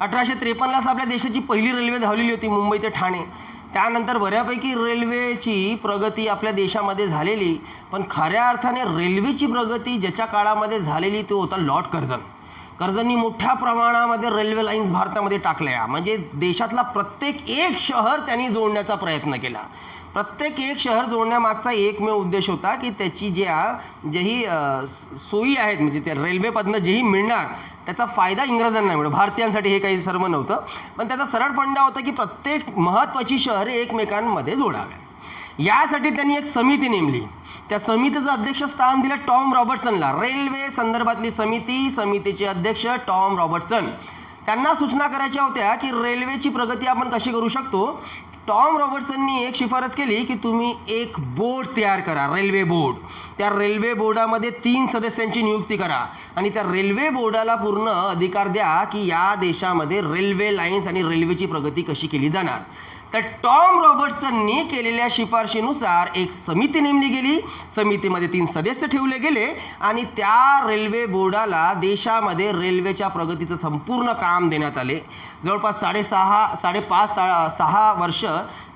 1853लाच आपल्या देशाची पहिली रेल्वे धावलेली होती मुंबई ते ठाणे. त्यानंतर बऱ्यापैकी रेल्वेची प्रगती आपल्या देशामध्ये झालेली. पण खऱ्या अर्थाने रेल्वेची प्रगती ज्याच्या काळामध्ये झालेली तो होता लॉर्ड कर्जन. कर्जननी मोठ्या प्रमाणामध्ये रेल्वे लाईन्स भारतामध्ये टाकल्या. म्हणजे देशातला प्रत्येक एक शहर त्यांनी जोडण्याचा प्रयत्न केला. प्रत्येक एक शहर जोडण्यामागचा एकमेव उद्देश होता की त्याची जेही सोयी आहेत म्हणजे त्या रेल्वेमधनं जेही मिळणार त्याचा फायदा इंग्रजांना मिळतो. भारतीयांसाठी हे काही सर्व नव्हतं. पण त्याचा सरळ फंडा होता की प्रत्येक महत्त्वाची शहरे एकमेकांमध्ये जोडाव्या. यासाठी त्यांनी एक समिती नेमली. त्या समितीचं अध्यक्षस्थान दिलं टॉम रॉबर्टसनला. रेल्वे संदर्भातली समितीचे अध्यक्ष टॉम रॉबर्टसन. त्यांना सूचना करायच्या होत्या की रेल्वेची प्रगती आपण कशी करू शकतो. टॉम रॉबर्टसननी एक शिफारस केली की तुम्ही एक बोर्ड तयार करा, रेल्वे बोर्ड. त्या रेल्वे बोर्डामध्ये 3 सदस्यांची नियुक्ती करा आणि त्या रेल्वे बोर्डाला पूर्ण अधिकार द्या की या देशामध्ये रेल्वे लाईन्स आणि रेल्वेची प्रगती कशी केली जाणार. तर टॉम रॉबर्टसननी केलेल्या शिफारशीनुसार एक समिती नेमली गेली. समितीमध्ये 3 सदस्य ठेवले गेले आणि त्या रेल्वे बोर्डाला देशामध्ये रेल्वेच्या प्रगतीचं संपूर्ण काम देण्यात आले. जवळपास 6.5 वर्ष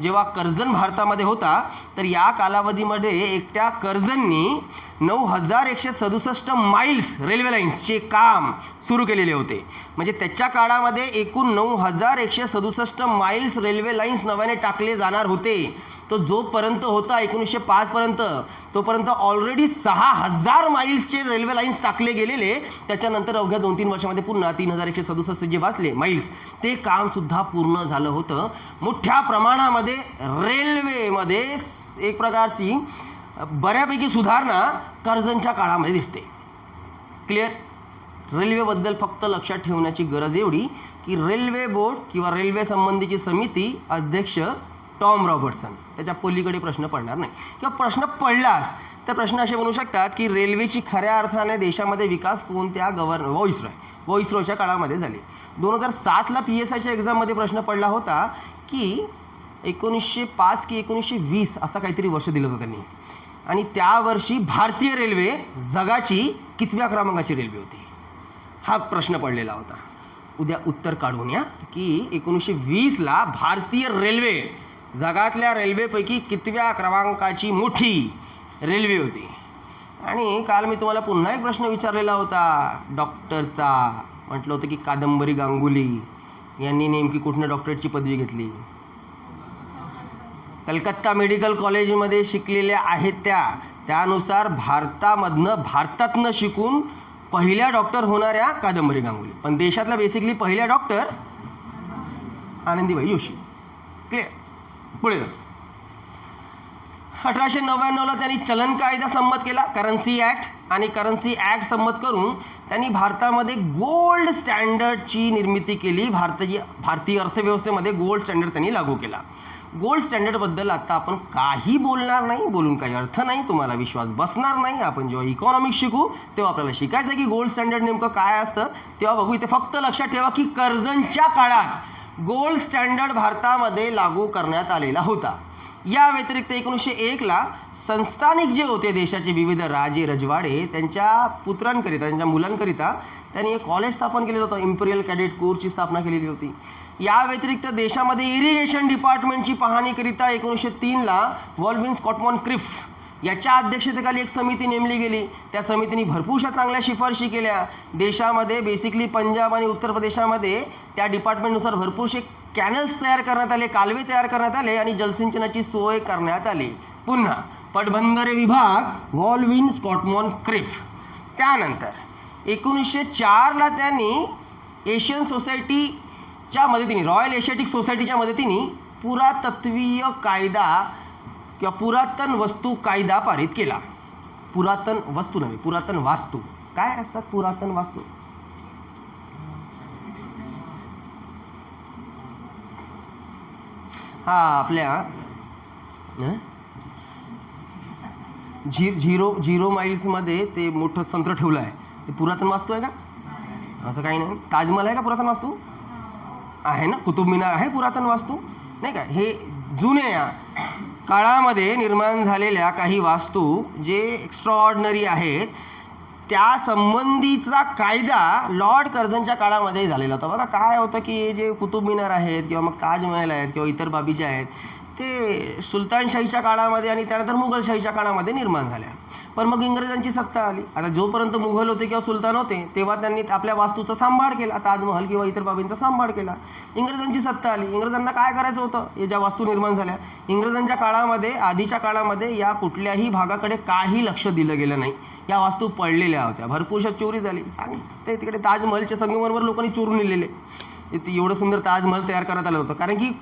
जेव्हा कर्झन भारतामध्ये होता तर या कालावधीमध्ये एकट्या कर्झननी 9167 माईल्स रेल्वे लाईन्सचे काम सुरू केलेले होते. म्हणजे त्याच्या काळामध्ये एकूण 9167 माईल्स रेल्वे लाईन्स नव्याने टाकले जाणार होते. तो जोपर्यंत होता 1905 पर्यंत तोपर्यंत ऑलरेडी 6000 माईल्सचे रेल्वे लाईन्स टाकले गेलेले. त्याच्यानंतर अवघ्या 2-3 वर्षामध्ये पुन्हा 3167 जे वाचले माईल्स ते कामसुद्धा पूर्ण झालं होतं. मोठ्या प्रमाणामध्ये रेल्वेमध्ये एक प्रकारची बऱ्यापैकी सुधारणा कर्झनच्या काळामध्ये दिसते. क्लिअर. रेल्वेबद्दल फक्त लक्षात ठेवण्याची गरज एवढी की रेल्वे बोर्ड किंवा रेल्वे संबंधीची समिती अध्यक्ष टॉम रॉबर्टसन. त्याच्या पलीकडे प्रश्न पडणार नाही किंवा प्रश्न पडलाच तर प्रश्न असे बनू शकतात की रेल्वेची खऱ्या अर्थाने देशामध्ये विकास कोणत्या व्हॉइसरॉयच्या काळामध्ये झाले. 2007ला PSIच्या एक्झाममध्ये प्रश्न पडला होता की 1905 की 1920 असा काहीतरी वर्ष दिलं होतं त्यांनी आणि त्या वर्षी भारतीय रेल्वे जगाची कितव्या क्रमांकाची रेल्वे होती हा प्रश्न पडलेला होता. उद्या उत्तर काढून या की 1920ला भारतीय रेल्वे जगातल्या रेल्वेपैकी कितव्या क्रमांकाची मोठी रेल्वे होती. आणि काल मी तुम्हाला पुन्हा एक प्रश्न विचारलेला होता डॉक्टरचा. म्हटलं होतं की कादंबरी गांगुली यांनी नेमकी कुठनं डॉक्टरेटची पदवी घेतली. कलकत्ता मेडिकल कॉलेजमध्ये शिकलेल्या आहेत त्यानुसार भारतातनं शिकून पहिल्या डॉक्टर होणाऱ्या कादंबरी गांगुली. पण देशातल्या बेसिकली पहिल्या डॉक्टर आनंदीबाई जोशी. क्लिअर. पुढे 1899ला त्यांनी चलन कायदा संमत केला, करन्सी ॲक्ट. आणि करन्सी ॲक्ट संमत करून त्यांनी भारतामध्ये गोल्ड स्टँडर्डची निर्मिती केली. भारतीय अर्थव्यवस्थेमध्ये गोल्ड स्टँडर्ड त्यांनी लागू केला. गोल्ड स्टँडर्डबद्दल आता आपण काही बोलणार नाही, बोलून काही अर्थ नाही, तुम्हाला विश्वास बसणार नाही. आपण जेव्हा इकॉनॉमिक्स शिकू तेव्हा आपल्याला शिकायचं आहे की गोल्ड स्टँडर्ड नेमकं काय असतं तेव्हा बघू. इथे फक्त लक्षात ठेवा की कर्झनच्या काळात गोल्ड स्टँडर्ड भारतामध्ये लागू करण्यात आलेला होता. या व्यतिरिक्त 1901ला संस्थानिक जे होते देशाचे विविध राजे रजवाडे त्यांच्या पुत्रांकरिता त्यांच्या मुलांकरिता त्यांनी एक कॉलेज स्थापन केलेलं होतं. इम्पिरियल कॅडेट कोर्सची स्थापना केलेली होती. या व्यतिरिक्त देशामध्ये इरिगेशन डिपार्टमेंटची पाहणीकरिता 1903ला वॉल्विन स्कॉटमॉन क्रिफ याच्या अध्यक्षतेखाली एक समिती नेमली गेली. त्या समितीने भरपूरशा चांगल्या शिफारशी केल्या. देशामध्ये बेसिकली पंजाब आणि उत्तर प्रदेशामध्ये त्या डिपार्टमेंटनुसार भरपूरसे कॅनल्स तयार करण्यात आले, कालवे तयार करण्यात आले आणि जलसिंचनाची सोय करण्यात आली. पुन्हा पटबंधारे विभाग वॉल्विन स्कॉटमॉन क्रिफ. त्यानंतर 1904ला त्यांनी एशियन सोसायटीच्या मदतीने रॉयल एशियाटिक सोसायटीच्या मदतीने पुरातत्वीय कायदा किंवा पुरातन वस्तू कायदा पारित केला. पुरातन वस्तू नव्हे, पुरातन वास्तू. काय असतात पुरातन वास्तू? हा आपल्या झिरो माईल्समध्ये ते मोठं संत्र ठेवलं आहे ते पुरातन वास्तू आहे का? असं काही नाही. ताजमहल आहे का पुरातन वास्तू? आहे ना. कुतुब मिनार आहे पुरातन वास्तू नाही का. हे जुन्या काळामध्ये निर्माण झालेल्या काही वास्तू जे एक्स्ट्राऑर्डिनरी आहेत त्या संबंधीचा कायदा लॉर्ड कर्झनच्या काळामध्ये झालेला होता. बघा काय होतं की जे कुतुब मिनार आहेत किंवा मग ताजमहल आहेत किंवा इतर बाबी ज्या आहेत ते सुलतानशाहीच्या काळामध्ये आणि त्यानंतर मुघलशाहीच्या काळामध्ये निर्माण झाल्या. पण मग इंग्रजांची सत्ता आली. आता जोपर्यंत मुघल होते किंवा सुलतान होते तेव्हा त्यांनी आपल्या वास्तूचा सांभाळ केला, ताजमहल किंवा इतर बाबींचा सांभाळ केला. इंग्रजांची सत्ता आली. इंग्रजांना काय करायचं होतं, हे ज्या वास्तू निर्माण झाल्या इंग्रजांच्या काळामध्ये आधीच्या काळामध्ये या कुठल्याही भागाकडे काही लक्ष दिलं गेलं नाही. या वास्तू पडलेल्या होत्या, भरपूरशा चोरी झाली. सांगते तिकडे ताजमहलच्या संगमरवर लोकांनी चोरून नेलेले. एवढं सुंदर ताजमहल तयार करण्यात आलं होतं कारण की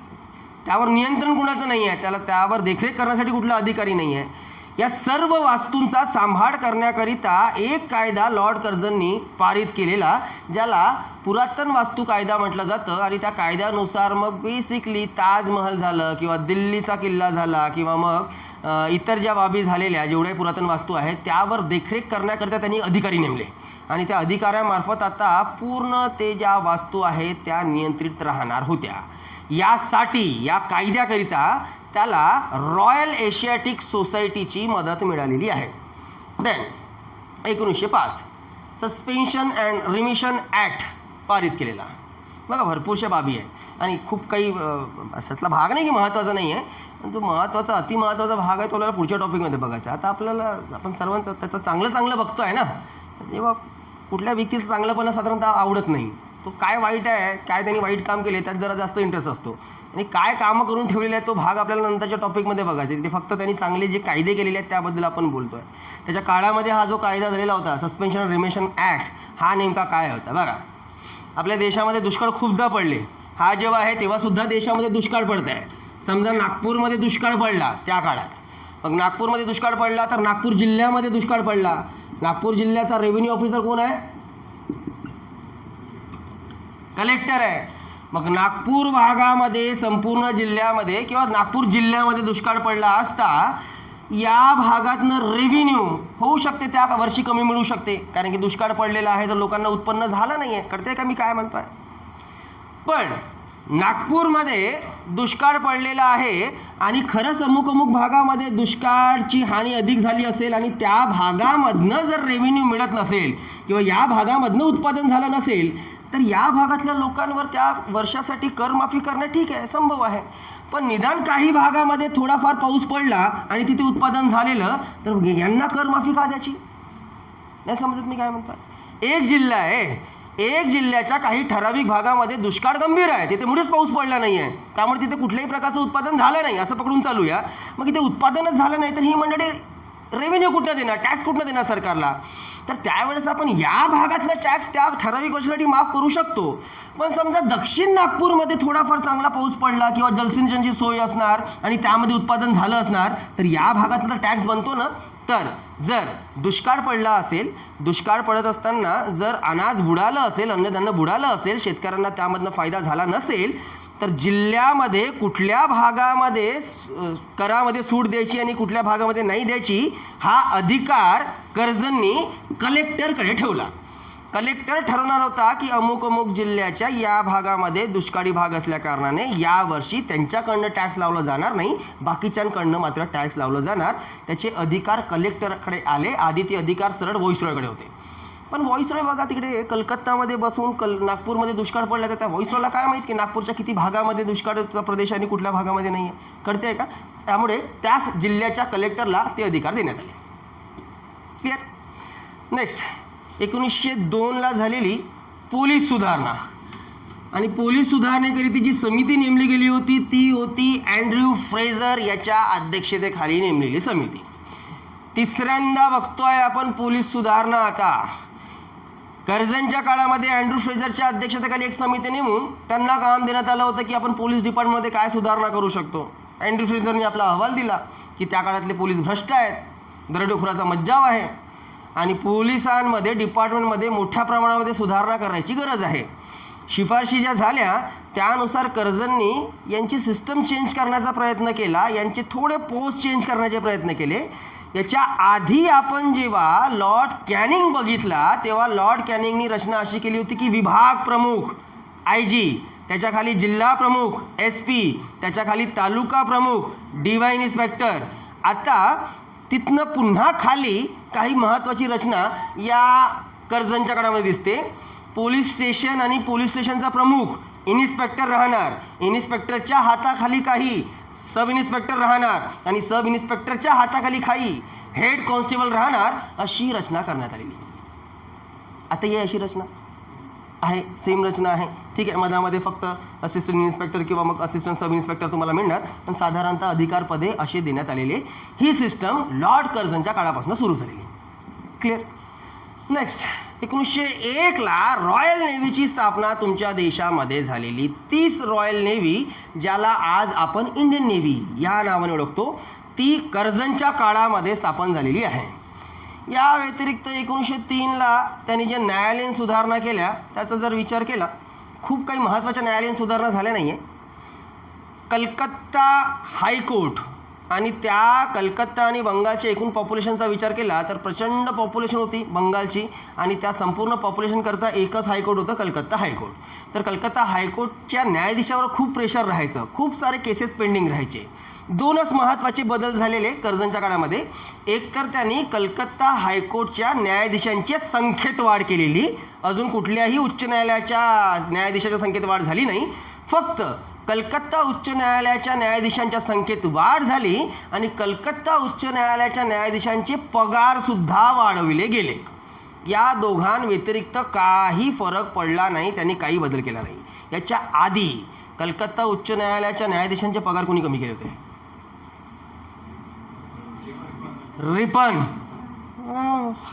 त्यावर नियंत्रण कुणाचं नाही आहे, त्यावर देखरेख करण्यासाठी कुठला अधिकारी नाही आहे. या सर्व वास्तूंचा सांभाळ करण्याकरिता एक कायदा लॉर्ड कर्झननी पारित केलेला, ज्याला पुरातन वास्तू कायदा म्हटलं जातं. आणि त्या कायद्यानुसार मग बेसिकली ताजमहल झालं किंवा दिल्लीचा किल्ला झाला किंवा मग इतर ज्या बाबी झालेल्या जेवढ्या पुरातन वास्तू आहेत त्यावर देखरेख करण्याकरिता त्यांनी अधिकारी नेमले. आणि त्या अधिकाऱ्यामार्फत आता पूर्ण ते ज्या वास्तू आहेत त्या नियंत्रित राहणार होत्या. यासाठी या कायद्याकरिता त्याला रॉयल एशियाटिक सोसायटीची मदत मिळालेली आहे. Then 1905 suspension and remission act पारित केलेला. बघा भरपूरशा बाबी आहेत आणि खूप काही अशातला भाग नाही की महत्त्वाचा नाही आहे, पण जो महत्त्वाचा अतिमहत्त्वाचा भाग आहे तो आपल्याला पुढच्या टॉपिकमध्ये बघायचा. आता आपण सर्वांचं त्याचं चांगलं बघतो आहे ना, तेव्हा कुठल्या व्यक्तीचं चांगलंपणा साधारणतः आवडत नाही. तो काय वाईट आहे, काय त्यांनी वाईट काम केले त्यात जरा जास्त इंटरेस्ट असतो. आणि काय कामं करून ठेवलेले आहेत तो भाग आपल्याला नंतरच्या टॉपिकमध्ये बघायचा. तिथे फक्त त्यांनी चांगले जे कायदे केलेले आहेत त्याबद्दल आपण बोलतो आहे. त्याच्या काळामध्ये हा जो कायदा झालेला होता सस्पेन्शन अँड रिमिशन ॲक्ट, हा नेमका काय होता बघा. आपल्या देशामध्ये दुष्काळ खूपदा पडले. हा जेव्हा आहे तेव्हासुद्धा देशामध्ये दुष्काळ पडत आहे. समजा नागपूरमध्ये दुष्काळ पडला त्या काळात, मग नागपूरमध्ये दुष्काळ पडला तर नागपूर जिल्ह्यामध्ये दुष्काळ पडला. नागपूर जिल्ह्याचा रेव्हेन्यू ऑफिसर कोण आहे? कलेक्टर आहे. मग नागपूर भागामध्ये संपूर्ण जिल्ह्यामध्ये किंवा नागपूर जिल्ह्यामध्ये दुष्काळ पडला असता या भागातनं रेव्हेन्यू होऊ शकते त्या वर्षी कमी मिळू शकते, कारण की दुष्काळ पडलेला आहे तर लोकांना उत्पन्न झालं नाही आहे. कळते का मी काय म्हणतो आहे? पण नागपूरमध्ये दुष्काळ पडलेला आहे आणि खरंच अमुक भागामध्ये दुष्काळाची हानी अधिक झाली असेल आणि त्या भागामधनं जर रेव्हेन्यू मिळत नसेल किंवा या भागामधनं उत्पादन झालं नसेल तर या भागातल्या लोकांवर त्या वर्षासाठी करमाफी करणं ठीक आहे, संभव आहे. पण निदान काही भागामध्ये थोडाफार पाऊस पडला आणि तिथे उत्पादन झालेलं तर यांना करमाफी का द्यायची? नाही समजत मी काय म्हणतो? एक जिल्हा आहे, एक जिल्ह्याच्या काही ठराविक भागामध्ये दुष्काळ गंभीर आहे, तिथे मुळेच पाऊस पडला नाही आहे, त्यामुळे तिथे कुठल्याही प्रकारचं उत्पादन झालं नाही असं पकडून चालूया. मग इथे उत्पादनच झालं नाही तर ही मंडळी रेव्हेन्यू कुठनं देणार, टॅक्स कुठनं देणार सरकारला? तर त्यावेळेस आपण या भागातला टॅक्स त्या ठराविक वर्षासाठी माफ करू शकतो. पण समजा दक्षिण नागपूरमध्ये थोडाफार चांगला पाऊस पडला किंवा जलसिंचनची सोय असणार आणि त्यामध्ये उत्पादन झालं असणार तर या भागातला टॅक्स बनतो ना. तर जर दुष्काळ पडला असेल, दुष्काळ पडत असताना जर अनाज बुडालं असेल, अन्नधान्य बुडालं असेल, शेतकऱ्यांना त्यामधनं फायदा झाला नसेल तर जिल्ह्यामध्ये कुठल्या भागामध्ये करामध्ये सूट द्यायची आणि कुठल्या भागामध्ये नाही द्यायची हा अधिकार कर्झननी कलेक्टरकडे ठेवला. कलेक्टर ठरवणार होता की अमुक जिल्ह्याच्या या भागामध्ये दुष्काळी भाग असल्याकारणाने यावर्षी त्यांच्याकडनं टॅक्स लावलं जाणार नाही, बाकीच्यांकडनं मात्र टॅक्स लावलं जाणार. त्याचे अधिकार कलेक्टरकडे आले. आधी ते अधिकार सरळ व्हॉइसरॉयकडे होते. पण व्हॉइसरॉय बघा तिकडे कलकत्तामध्ये बसून नागपूरमध्ये दुष्काळ पडला तर त्या व्हॉइसरॉयला काय माहीत की नागपूरच्या किती भागामध्ये दुष्काळाचा प्रदेश आणि कुठल्या भागामध्ये नाही आहे, कळते आहे का? त्यामुळे त्याच जिल्ह्याच्या कलेक्टरला ते अधिकार देण्यात आले. क्लिअर? नेक्स्ट 1902ला झालेली पोलीस सुधारणा. आणि पोलीस सुधारणेकरिता जी समिती नेमली गेली होती ती होती अँड्र्यू फ्रेझर याच्या अध्यक्षतेखाली नेमलेली समिती. तिसऱ्यांदा बघतोय आपण पोलीस सुधारणा. आता कर्झनच्या काळामध्ये अँड्र्यू फ्रेझरच्या अध्यक्षतेखाली एक समिती नेमून त्यांना काम देण्यात आलं होतं की आपण पोलीस डिपार्टमेंटमध्ये काय सुधारणा करू शकतो. अँड्र्यू फ्रेझरने आपला अहवाल दिला की त्या काळातले पोलीस भ्रष्ट आहेत, दरोडेखोराचा मज्जाव आहे आणि पोलिसांमध्ये डिपार्टमेंटमध्ये मोठ्या प्रमाणामध्ये सुधारणा करायची गरज आहे. शिफारशी ज्या झाल्या त्यानुसार कर्झननी यांची सिस्टम चेंज करण्याचा प्रयत्न केला, यांचे थोडे पोस्ट चेंज करण्याचे प्रयत्न केले. याच्या आधी आपण जेव्हा लॉर्ड कॅनिंग बघितला तेव्हा लॉर्ड कॅनिंगनी रचना अशी केली होती की विभाग प्रमुख IG, त्याच्याखाली जिल्हा प्रमुख SP, त्याच्याखाली तालुका प्रमुख DY इन्स्पेक्टर. आता तिथनं पुन्हा खाली काही महत्त्वाची रचना या कर्झनच्या काळामध्ये दिसते. पोलीस स्टेशन आणि पोलीस स्टेशनचा प्रमुख इन्स्पेक्टर राहणार, इन्स्पेक्टरच्या हाताखाली काही सब इन्स्पेक्टर राहणार आणि सब इन्स्पेक्टरच्या हाताखाली काही हेड कॉन्स्टेबल राहणार, अशी रचना करण्यात आलेली. आता ही अशी रचना आहे, सेम रचना आहे, ठीक आहे. मधामध्ये फक्त असिस्टंट इन्स्पेक्टर किंवा मग असिस्टंट सब इन्स्पेक्टर तुम्हाला मिळणार, पण साधारणतः अधिकारपदे असे देण्यात आलेले. ही सिस्टम लॉर्ड कर्झनच्या काळापासून सुरू झालेली. क्लिअर? नेक्स्ट 1901ला रॉयल नेव्हीची स्थापना तुमच्या देशामध्ये झालेली. 30 रॉयल नेव्ही, ज्याला आज आपण इंडियन नेव्ही या नावाने ओळखतो, ती कर्जनच्या काळामध्ये स्थापन झालेली आहे. या व्यतिरिक्त 1903ला त्यांनी ज्या न्यायालयीन सुधारणा केल्या त्याचा जर विचार केला, खूप काही महत्त्वाच्या न्यायालयीन सुधारणा झाल्या नाही आहे. कलकत्ता हायकोर्ट आणि त्या कलकत्ता आणि बंगालच्या एकूण पॉप्युलेशनचा विचार केला तर प्रचंड पॉप्युलेशन होती बंगालची, आणि त्या संपूर्ण पॉप्युलेशनकरता एकच हायकोर्ट होतं, कलकत्ता हायकोर्ट. तर कलकत्ता हायकोर्टच्या न्यायाधीशावर खूप प्रेशर राहायचं, खूप सारे केसेस पेंडिंग राहायचे. 2च महत्त्वाचे बदल झालेले कर्जनच्या काळामध्ये. एक तर त्यांनी कलकत्ता हायकोर्टच्या न्यायाधीशांच्या संख्येत वाढ केलेली, अजून कुठल्याही उच्च न्यायालयाच्या न्यायाधीशाच्या संख्येत वाढ झाली नाही. फक्त कलकत्ता उच्च न्यायालयाच्या न्यायाधीशांच्या संख्येत वाढ झाली आणि कलकत्ता उच्च न्यायालयाच्या न्यायाधीशांचे पगारसुद्धा वाढविले गेले. या दोघांव्यतिरिक्त काही फरक पडला नाही, त्यांनी काही बदल केला नाही. याच्या आधी कलकत्ता उच्च न्यायालयाच्या न्यायाधीशांचे पगार कोणी कमी केले होते? रिपन.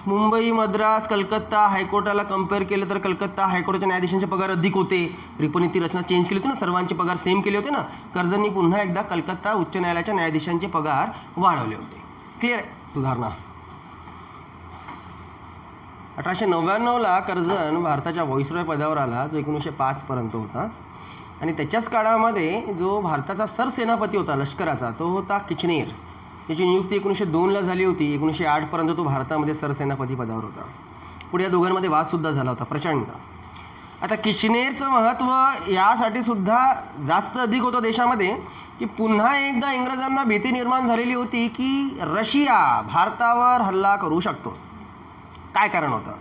मुंबई, मद्रास, कलकत्ता हायकोर्टाला कम्पेअर केलं तर कलकत्ता हायकोर्टाच्या न्यायाधीशांचे पगार अधिक होते. रिपनने ती रचना चेंज केली होती ना, सर्वांचे पगार सेम केले होते ना. कर्जननी पुन्हा एकदा कलकत्ता उच्च न्यायालयाच्या न्यायाधीशांचे पगार वाढवले होते. क्लिअर आहे सुधारणा. 1899ला कर्जन भारताच्या व्हाईसरॉय पदावर आला, जो 1905 होता. आणि त्याच्याच काळामध्ये जो भारताचा सरसेनापती होता लष्कराचा, तो होता किचनेर. त्याची नियुक्ती 1902ला झाली होती. 1908 तो भारतामध्ये सरसेनापती पदावर होता. पुढे या दोघांमध्ये वादसुद्धा झाला होता प्रचंड. आता किचनेरचं महत्त्व यासाठी सुद्धा जास्त अधिक होतं देशामध्ये की पुन्हा एकदा इंग्रजांना भीती निर्माण झालेली होती की रशिया भारतावर हल्ला करू शकतो. काय कारण होतं?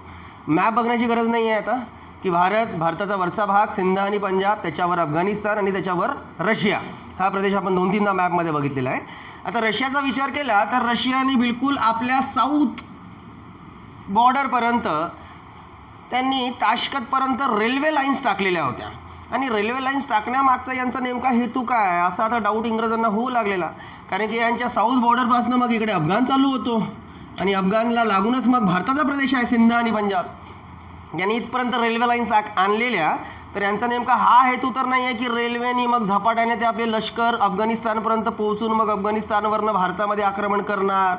मॅप बघण्याची गरज नाही आहे आता की भारताचा वरचा भाग सिंध आणि पंजाब, त्याच्यावर अफगाणिस्तान आणि त्याच्यावर रशिया, हा प्रदेश आपण 2-3दा मॅपमध्ये बघितलेला आहे. आता रशियाचा विचार केला तर रशियाने बिलकुल आपल्या साऊथ बॉर्डरपर्यंत त्यांनी ताश्कतपर्यंत रेल्वे लाईन्स टाकलेल्या होत्या. आणि रेल्वे लाईन्स टाकण्यामागचा यांचा नेमका हेतू काय, असा आता डाऊट इंग्रजांना होऊ लागलेला. कारण की यांच्या साऊथ बॉर्डरपासून मग इकडे अफगाण चालू होतो आणि अफगाणला लागूनच मग भारताचा प्रदेश आहे सिंध आणि पंजाब. यांनी इथपर्यंत रेल्वे लाईन्स आणलेल्या, तर यांचा नेमका हा हेतू तर नाही आहे की रेल्वेनी मग झपाट्याने ते आपले लष्कर अफगाणिस्तानपर्यंत पोहोचून मग अफगाणिस्तानवरनं भारतामध्ये आक्रमण करणार,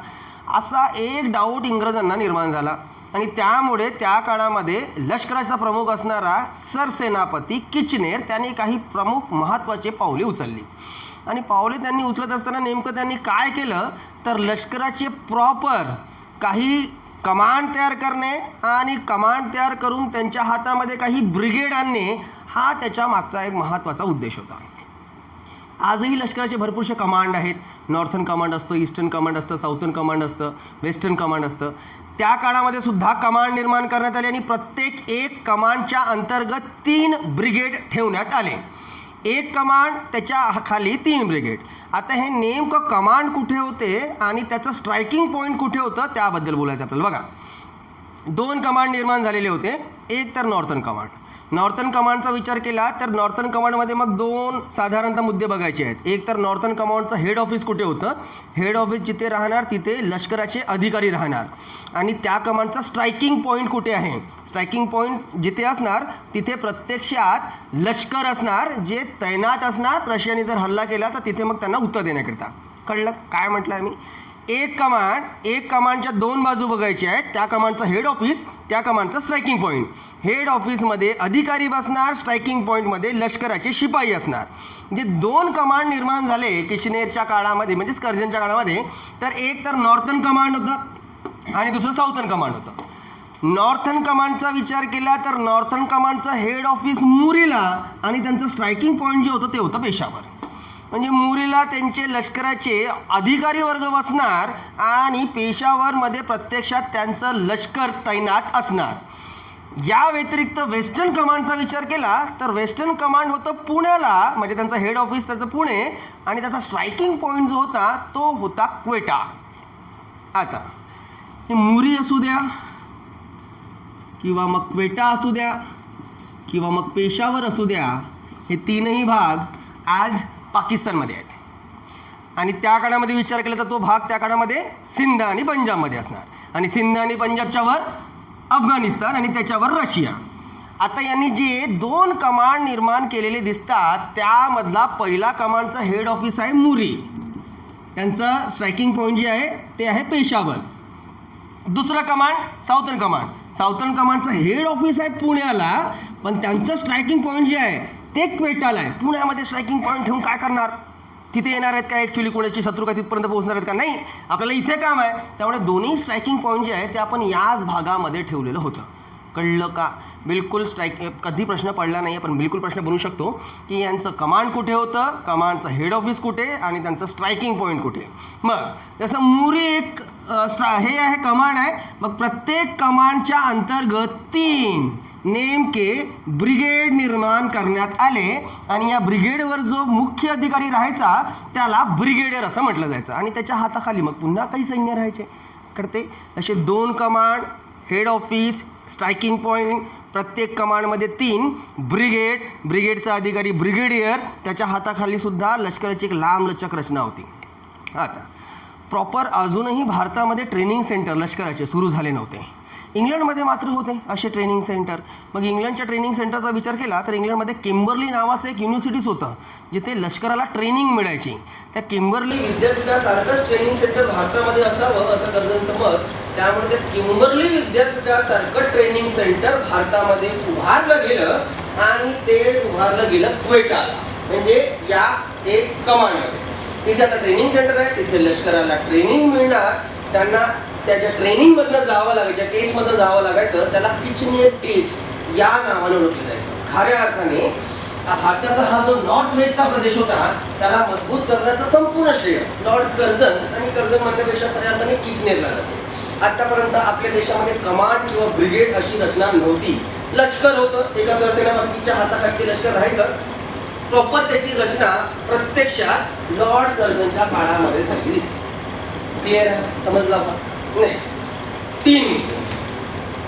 असा एक डाऊट इंग्रजांना निर्माण झाला. आणि त्यामुळे त्या काळामध्ये लष्कराचा प्रमुख असणारा सरसेनापती किचनेर त्यांनी काही प्रमुख महत्त्वाचे पावले उचलली. आणि पावले त्यांनी उचलत असताना नेमकं त्यांनी काय केलं तर लष्कराचे प्रॉपर काही कमांड तयार करणे आणि कमांड तयार करून त्यांच्या हातामध्ये काही ब्रिगेड आणणे, हा त्याच्या मागचा एक महत्त्वाचा उद्देश होता. आजही लष्कराचे भरपूरसे कमांड आहेत. नॉर्थर्न कमांड असतं, ईस्टर्न कमांड असतं, साऊथर्न कमांड असतं, वेस्टर्न कमांड असतं. त्या काळामध्ये सुद्धा कमांड निर्माण करण्यात आले आणि प्रत्येक एक कमांडच्या अंतर्गत 3 ब्रिगेड ठेवण्यात आले. एक कमांड, त्याच्या खाली 3 ब्रिगेड. आता हे नेमकं कमांड कुठे होते आणि त्याचं स्ट्रायकिंग पॉईंट कुठे होतं त्याबद्दल बोलायचं आपल्याला. बघा, 2 कमांड निर्माण झालेले होते. एक तर नॉर्थर्न कमांड. नॉर्थर्न कमांडचा विचार केला तर नॉर्थर्न कमांडमध्ये मग 2 साधारणतः मुद्दे बघायचे आहेत. एक तर नॉर्थर्न कमांडचं हेड ऑफिस कुठे होतं, हेड ऑफिस जिथे राहणार तिथे लष्कराचे अधिकारी राहणार. आणि त्या कमांडचा स्ट्रायकिंग पॉईंट कुठे आहे, स्ट्रायकिंग पॉईंट जिथे असणार तिथे प्रत्यक्षात लष्कर असणार जे तैनात असणार. रशियाने जर हल्ला केला तर तिथे मग त्यांना उत्तर देण्याकरिता. कळलं काय म्हटलं आहे मी? एक कमांडच्या 2 बाजू बघायच्या आहेत. त्या कमांडचं हेड ऑफिस, त्या कमांडचं स्ट्रायकिंग पॉईंट. हेड ऑफिसमध्ये अधिकारी बसणार, स्ट्रायकिंग पॉईंटमध्ये लष्कराचे शिपाई असणार. जे 2 कमांड निर्माण झाले किचनेरच्या काळामध्ये म्हणजेच कर्जनच्या काळामध्ये, तर एक तर नॉर्थर्न कमांड होतं आणि दुसरं साऊथर्न कमांड होतं. नॉर्थर्न कमांडचा विचार केला तर नॉर्थर्न कमांडचं हेड ऑफिस मुरीला आणि त्यांचं स्ट्रायकिंग पॉईंट जे होतं ते होतं पेशावर. म्हणजे मुरीला त्यांचे लष्कराचे अधिकारी वर्ग बसणार आणि पेशावरमध्ये प्रत्यक्षात त्यांचं लष्कर तैनात असणार. या व्यतिरिक्त वेस्टर्न कमांडचा विचार केला तर वेस्टर्न कमांड होतं पुण्याला, म्हणजे त्यांचं हेड ऑफिस त्याचं पुणे आणि त्याचा स्ट्रायकिंग पॉईंट जो होता तो होता क्वेटा. आता मुरी असू द्या किंवा मग क्वेटा असू द्या किंवा मग पेशावर असू द्या, हे 3ही भाग आज पाकिस्तानमध्ये आहेत. आणि त्या काळामध्ये विचार केला तर तो भाग त्या काळामध्ये सिंध आणि पंजाबमध्ये असणार. आणि सिंध आणि पंजाबच्या वर अफगाणिस्तान आणि त्याच्यावर रशिया. आता यांनी जे 2 कमांड निर्माण केलेले दिसतात त्यामधला पहिला कमांडचा हेड ऑफिस आहे मुरी, त्यांचं स्ट्रायकिंग पॉईंट जे आहे ते आहे पेशावर. दुसरा कमांड साऊथर्न कमांड, साऊथर्न कमांडचं हेड ऑफिस आहे पुण्याला, पण त्यांचं स्ट्रायकिंग पॉईंट जे आहे ते क्वेटाला आहे. पुण्यामध्ये स्ट्रायकिंग पॉईंट ठेवून काय करणार, तिथे येणार आहेत का ॲक्च्युली कोणाची शत्रू का तिथपर्यंत पोहोचणार आहेत का, नाही, आपल्याला इथे काम आहे. त्यामुळे दोन्ही स्ट्रायकिंग पॉईंट जे आहे ते आपण याच भागामध्ये ठेवलेलं होतं. कळलं का? बिलकुल कधी प्रश्न पडला नाही आहे, पण बिलकुल प्रश्न बनू शकतो की यांचं कमांड कुठे होतं, कमांडचं हेड ऑफिस कुठे आणि त्यांचं स्ट्रायकिंग पॉईंट कुठे. मग तसं मुरी एक हे आहे कमांड आहे. मग प्रत्येक कमांडच्या अंतर्गत 3 नेमके ब्रिगेड निर्माण करण्यात आले आणि या ब्रिगेडवर जो मुख्य अधिकारी राहायचा त्याला ब्रिगेडियर असं म्हटलं जायचं आणि त्याच्या हाताखाली मग पुन्हा काही सैन्य राहायचे. करते असे 2 command, head office, striking point, प्रत्येक कमांडमध्ये 3 ब्रिगेड, ब्रिगेडचा अधिकारी ब्रिगेडियर, त्याच्या हाताखाली सुद्धा लष्कराची एक लांबलचक रचना होती. आता प्रॉपर अजूनही भारतामध्ये ट्रेनिंग सेंटर लष्कराचे सुरू झाले नव्हते. इंग्लंडमध्ये मात्र होते असे ट्रेनिंग सेंटर. मग इंग्लंडच्या ट्रेनिंग सेंटरचा विचार केला तर इंग्लंडमध्ये किंबर्ली नावाचं एक युनिव्हर्सिटीज होतं जिथे लष्कराला ट्रेनिंग मिळायची. त्या किंबर्ली विद्यापीठासारखंच ट्रेनिंग सेंटर भारतामध्ये असावं असं कर्जनचं मत. त्यामुळे त्या किंबर्ली विद्यापीठासारखं ट्रेनिंग सेंटर भारतामध्ये उभारलं गेलं आणि ते उभारलं गेलं क्वेटाला, म्हणजे या एक कमांडमध्ये. तिथे आता ट्रेनिंग सेंटर आहे, तिथे लष्कराला ट्रेनिंग मिळणार. त्यांना त्याच्या ट्रेनिंगमधनं जावं लागायच्या टेस्टमधनं जावं लागायचं. त्याला किचनेर टेस्ट या नावाने ओळखलं जायचं. खऱ्या अर्थाने भारताचा हा जो नॉर्थ वेस्टचा प्रदेश होता त्याला मजबूत करण्याचं संपूर्ण श्रेय लॉर्ड कर्झन आणि कर्झन म्हणण्यापेक्षा खऱ्या अर्थाने किचनेरला जाते. आतापर्यंत आपल्या देशामध्ये कमांड किंवा ब्रिगेड अशी रचना नव्हती. लष्कर होतं, एका सरसेनापतीच्या हाताखाली लष्कर राहायचं. प्रॉपर त्याची रचना प्रत्यक्षात लॉर्ड कर्झनच्या काळामध्ये झाली दिसते. क्लिअर आहे? समजला का? नेक्स्ट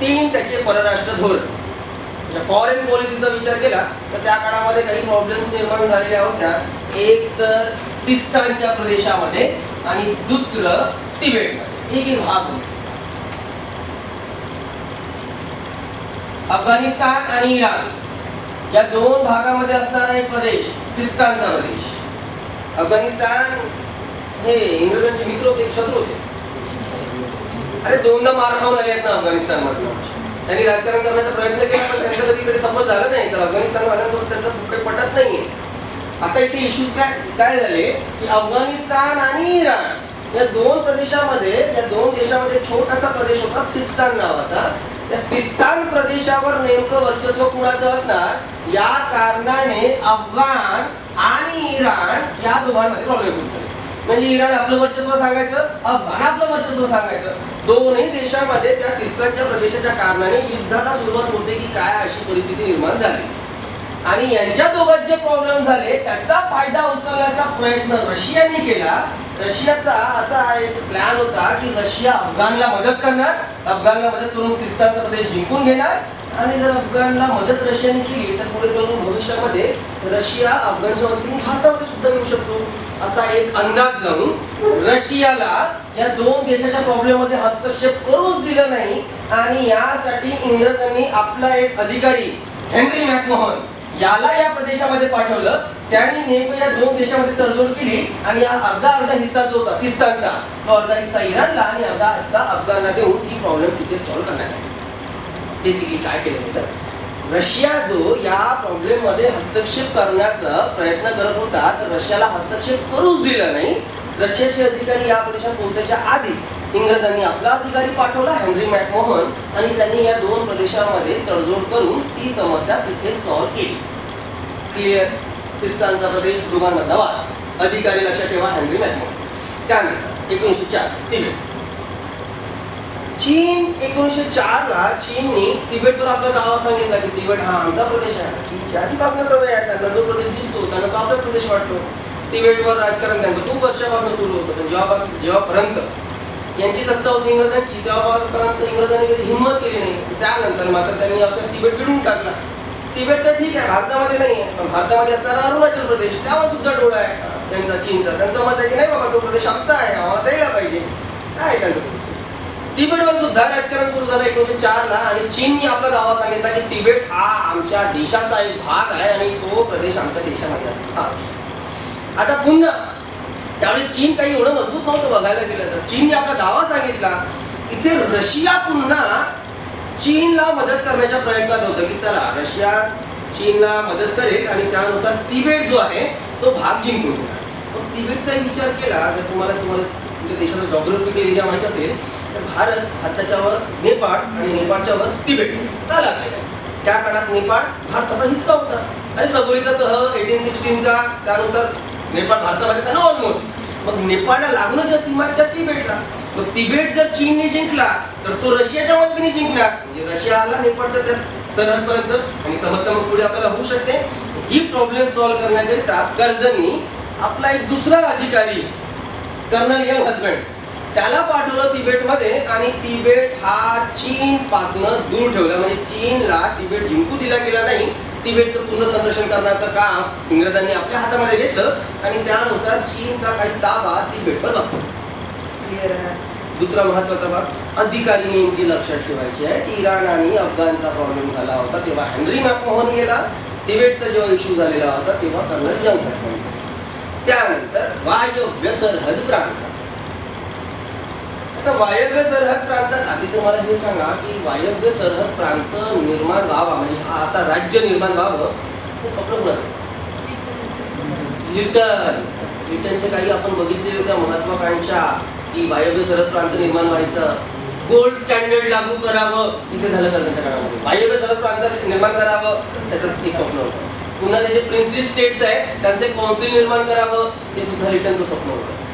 3 त्याचे परराष्ट्र धोरण. फॉरेन पॉलिसीचा विचार केला तर त्या काळामध्ये काही प्रॉब्लेम्स निर्माण झालेल्या होत्या. एक तर सिस्तानच्या प्रदेशामध्ये आणि दुसरं तिबेटमध्ये. एक भाग होता अफगाणिस्तान आणि इराण या 2 भागामध्ये असणारा एक प्रदेश सिस्तानचा प्रदेश. अफगाणिस्तान हे इंग्रजांचे मित्र होते, शत्रू होते. अरे 2दा मार खाऊन आले आहेत ना अफगाणिस्तानमध्ये. त्यांनी राजकारण करण्याचा प्रयत्न केला पण त्यांचं कधी इकडे सफल झालं नाही. तर अफगाणिस्तानवाल्यांसोबत त्यांचं काही पटत नाहीये. आता इथे इश्यूज काय झाले की अफगाणिस्तान आणि इराण या 2 प्रदेशामध्ये, या 2 देशामध्ये छोटासा प्रदेश होता सिस्तान नावाचा. त्या सिस्तान प्रदेशावर नेमकं वर्चस्व कुणाचं असणार या कारणाने अफगाण आणि इराण या दोघांमध्ये प्रॉब्लेम होतो. म्हणजे इराण आपलं वर्चस्व सांगायचं, अफगाण आपलं वर्चस्व सांगायचं. दोन्ही देशामध्ये त्या सिस्तानच्या प्रदेशाच्या कारणाने युद्धाला सुरुवात होते की काय अशी परिस्थिती निर्माण झाली. आणि यांच्या दोघांचे जे प्रॉब्लेम झाले त्याचा फायदा उचलण्याचा प्रयत्न रशियाने केला. रशियाचा असा एक प्लॅन होता की रशिया अफगाणला मदत करणार, अफगाणला मदत करून सिस्तानचा प्रदेश जिंकून घेणार आणि जर अफगाणला मदत रशियाने केली तर पुढे जाऊन भविष्यामध्ये रशिया अफगाणच्या वतीने भारतामध्ये सुद्धा येऊ शकतो असा एक अंदाज लावून रशियाला या 2 देशाच्या प्रॉब्लेममध्ये हस्तक्षेप करूच दिलं नाही. आणि यासाठी इंग्रजांनी आपला एक अधिकारी हेनरी मॅकमोहन याला या प्रदेशामध्ये पाठवलं. त्यांनी नेमकं या 2 देशामध्ये तडजोड केली आणि हा अर्धा हिस्सा जो होता सिस्तानचा तो अर्धा हिस्सा इराणला आणि अर्धा हिस्सा अफगाणला देऊन ती प्रॉब्लेम तिथे सॉल्व्ह करण्यात आली. बेसिकली काय केलं होतं, रशिया जो या प्रॉब्लेम मध्ये हस्तक्षेप करण्याचा प्रयत्न करत होता तर रशियाला हस्तक्षेप करूच दिला नाही. रशियाचे अधिकारी या प्रदेशात पोहोचायच्या आधीच इंग्रजांनी आपला अधिकारी पाठवला हेनरी मॅकमोहन आणि त्यांनी या 2 प्रदेशांमध्ये तडजोड करून ती समस्या तिथे सॉल्व्ह केली. क्लिअर? सिस्तानचा प्रदेश दोघांमधला वाद. अधिकारी लक्षात ठेवा हेनरी मॅकमोहन. त्यानंतर 1904 तिबेट. चीन 1904ला चीननी तिबेटवर आपला दावा सांगितला की तिबेट हा आमचा प्रदेश आहे. चीनची आधीपासून सवय आहे, त्यांना जो प्रदेश दिसतो त्यांना तो आपलाच प्रदेश वाटतो. तिबेटवर राजकारण त्यांचं खूप वर्षापासून सुरू होतं. पण जेव्हापर्यंत यांची सत्ता होती इंग्रजांची तेव्हापर्यंत इंग्रजांनी कधी हिंमत केली नाही. त्यानंतर मात्र त्यांनी आपला तिबेट गिळून टाकला. तिबेट तर ठीक आहे भारतामध्ये नाही आहे पण भारतामध्ये असणारा अरुणाचल प्रदेश त्यावर सुद्धा डोळा आहे त्यांचा चीनचा. त्यांचं मत आहे की नाही बाबा तो प्रदेश आमचा आहे, आम्हाला द्यायला पाहिजे. काय त्यांचं तिबेटवर सुद्धा राजकारण सुरू झालं 1904 ला आणि चीननी आपला दावा सांगितला की तिबेट हा आमच्या देशाचा एक भाग आहे आणि तो प्रदेश आमच्या देशामध्ये असतो. आता पुन्हा त्यावेळेस चीन काही एवढं मजबूत नव्हतं बघायला गेलं तर. चीनने आपला दावा सांगितला. इथे रशिया पुन्हा चीनला मदत करण्याच्या प्रयत्नात होतं की चला रशिया चीनला मदत करेल आणि त्यानुसार तिबेट जो आहे तो भाग जिंकून घेणार. मग तिबेटचाही विचार केला. जर तुम्हाला तुमच्या देशाचा जॉग्राफिकल एरिया माहीत असेल तर भारताच्या वर नेपाळ आणि नेपाळच्या वर तिबेट लागलेला आहे. त्या काळात नेपाळ भारताचा हिस्सा होता. आणि सबोरीचा तह 1816चा त्यानुसार नेपाळ भारतामध्ये ना ऑलमोस्ट. मग नेपाळला लागून ज्या सीमा आहेत त्या तिबेटला. मग तिबेट जर चीनने जिंकला तर तो रशियाच्या मदतीने जिंकणार. म्हणजे रशिया आला नेपाळच्या त्या सरहदपर्यंत आणि समस्या मग पुढे आपल्याला होऊ शकते. ही प्रॉब्लेम सॉल्व्ह करण्याकरिता कर्जननी आपला एक दुसरा अधिकारी कर्नल यंग हजबंड त्याला पाठवलं तिबेटमध्ये आणि तिबेट हा चीन पासनं दूर ठेवला. म्हणजे चीनला तिबेट जिंकू दिला गेला नाही. तिबेटचं पूर्ण संरक्षण करण्याचं काम इंग्रजांनी आपल्या हातामध्ये घेतलं आणि त्यानुसार चीनचा काही ताबा तिबेटवर बसला. क्लिअर आहे. दुसरा महत्वाचा भाग अधिकारी नेमकी लक्षात ठेवायची आहे. इराण आणि अफगाणचा प्रॉब्लेम झाला होता तेव्हा हेनरी मॅकमोहन गेला. तिबेटचा जेव्हा इश्यू झालेला होता तेव्हा कर्नल यंग हजबंड. त्यानंतर वायव्य सरहद प्रांत. आता वायव्य सरहद प्रांतात आधी तुम्हाला हे सांगा की वायव्य सरहद प्रांत निर्माण व्हावा म्हणजे हा असा राज्य निर्माण व्हावं हे स्वप्न कुणाचं? लिटनचे काही आपण बघितलेल्या होत्या महत्वाकांक्षा की वायव्य सरहद प्रांत निर्माण व्हायचं, गोल्ड स्टँडर्ड लागू करावं. इथे झालं का त्यांच्या काळामध्ये वायव्य सरहद प्रांत निर्माण करावं त्याचं एक स्वप्न होतं. पुन्हा त्याचे प्रिन्सली स्टेट्स आहेत त्यांचे कौन्सिल निर्माण करावं हे सुद्धा लिटनचं स्वप्न होतं.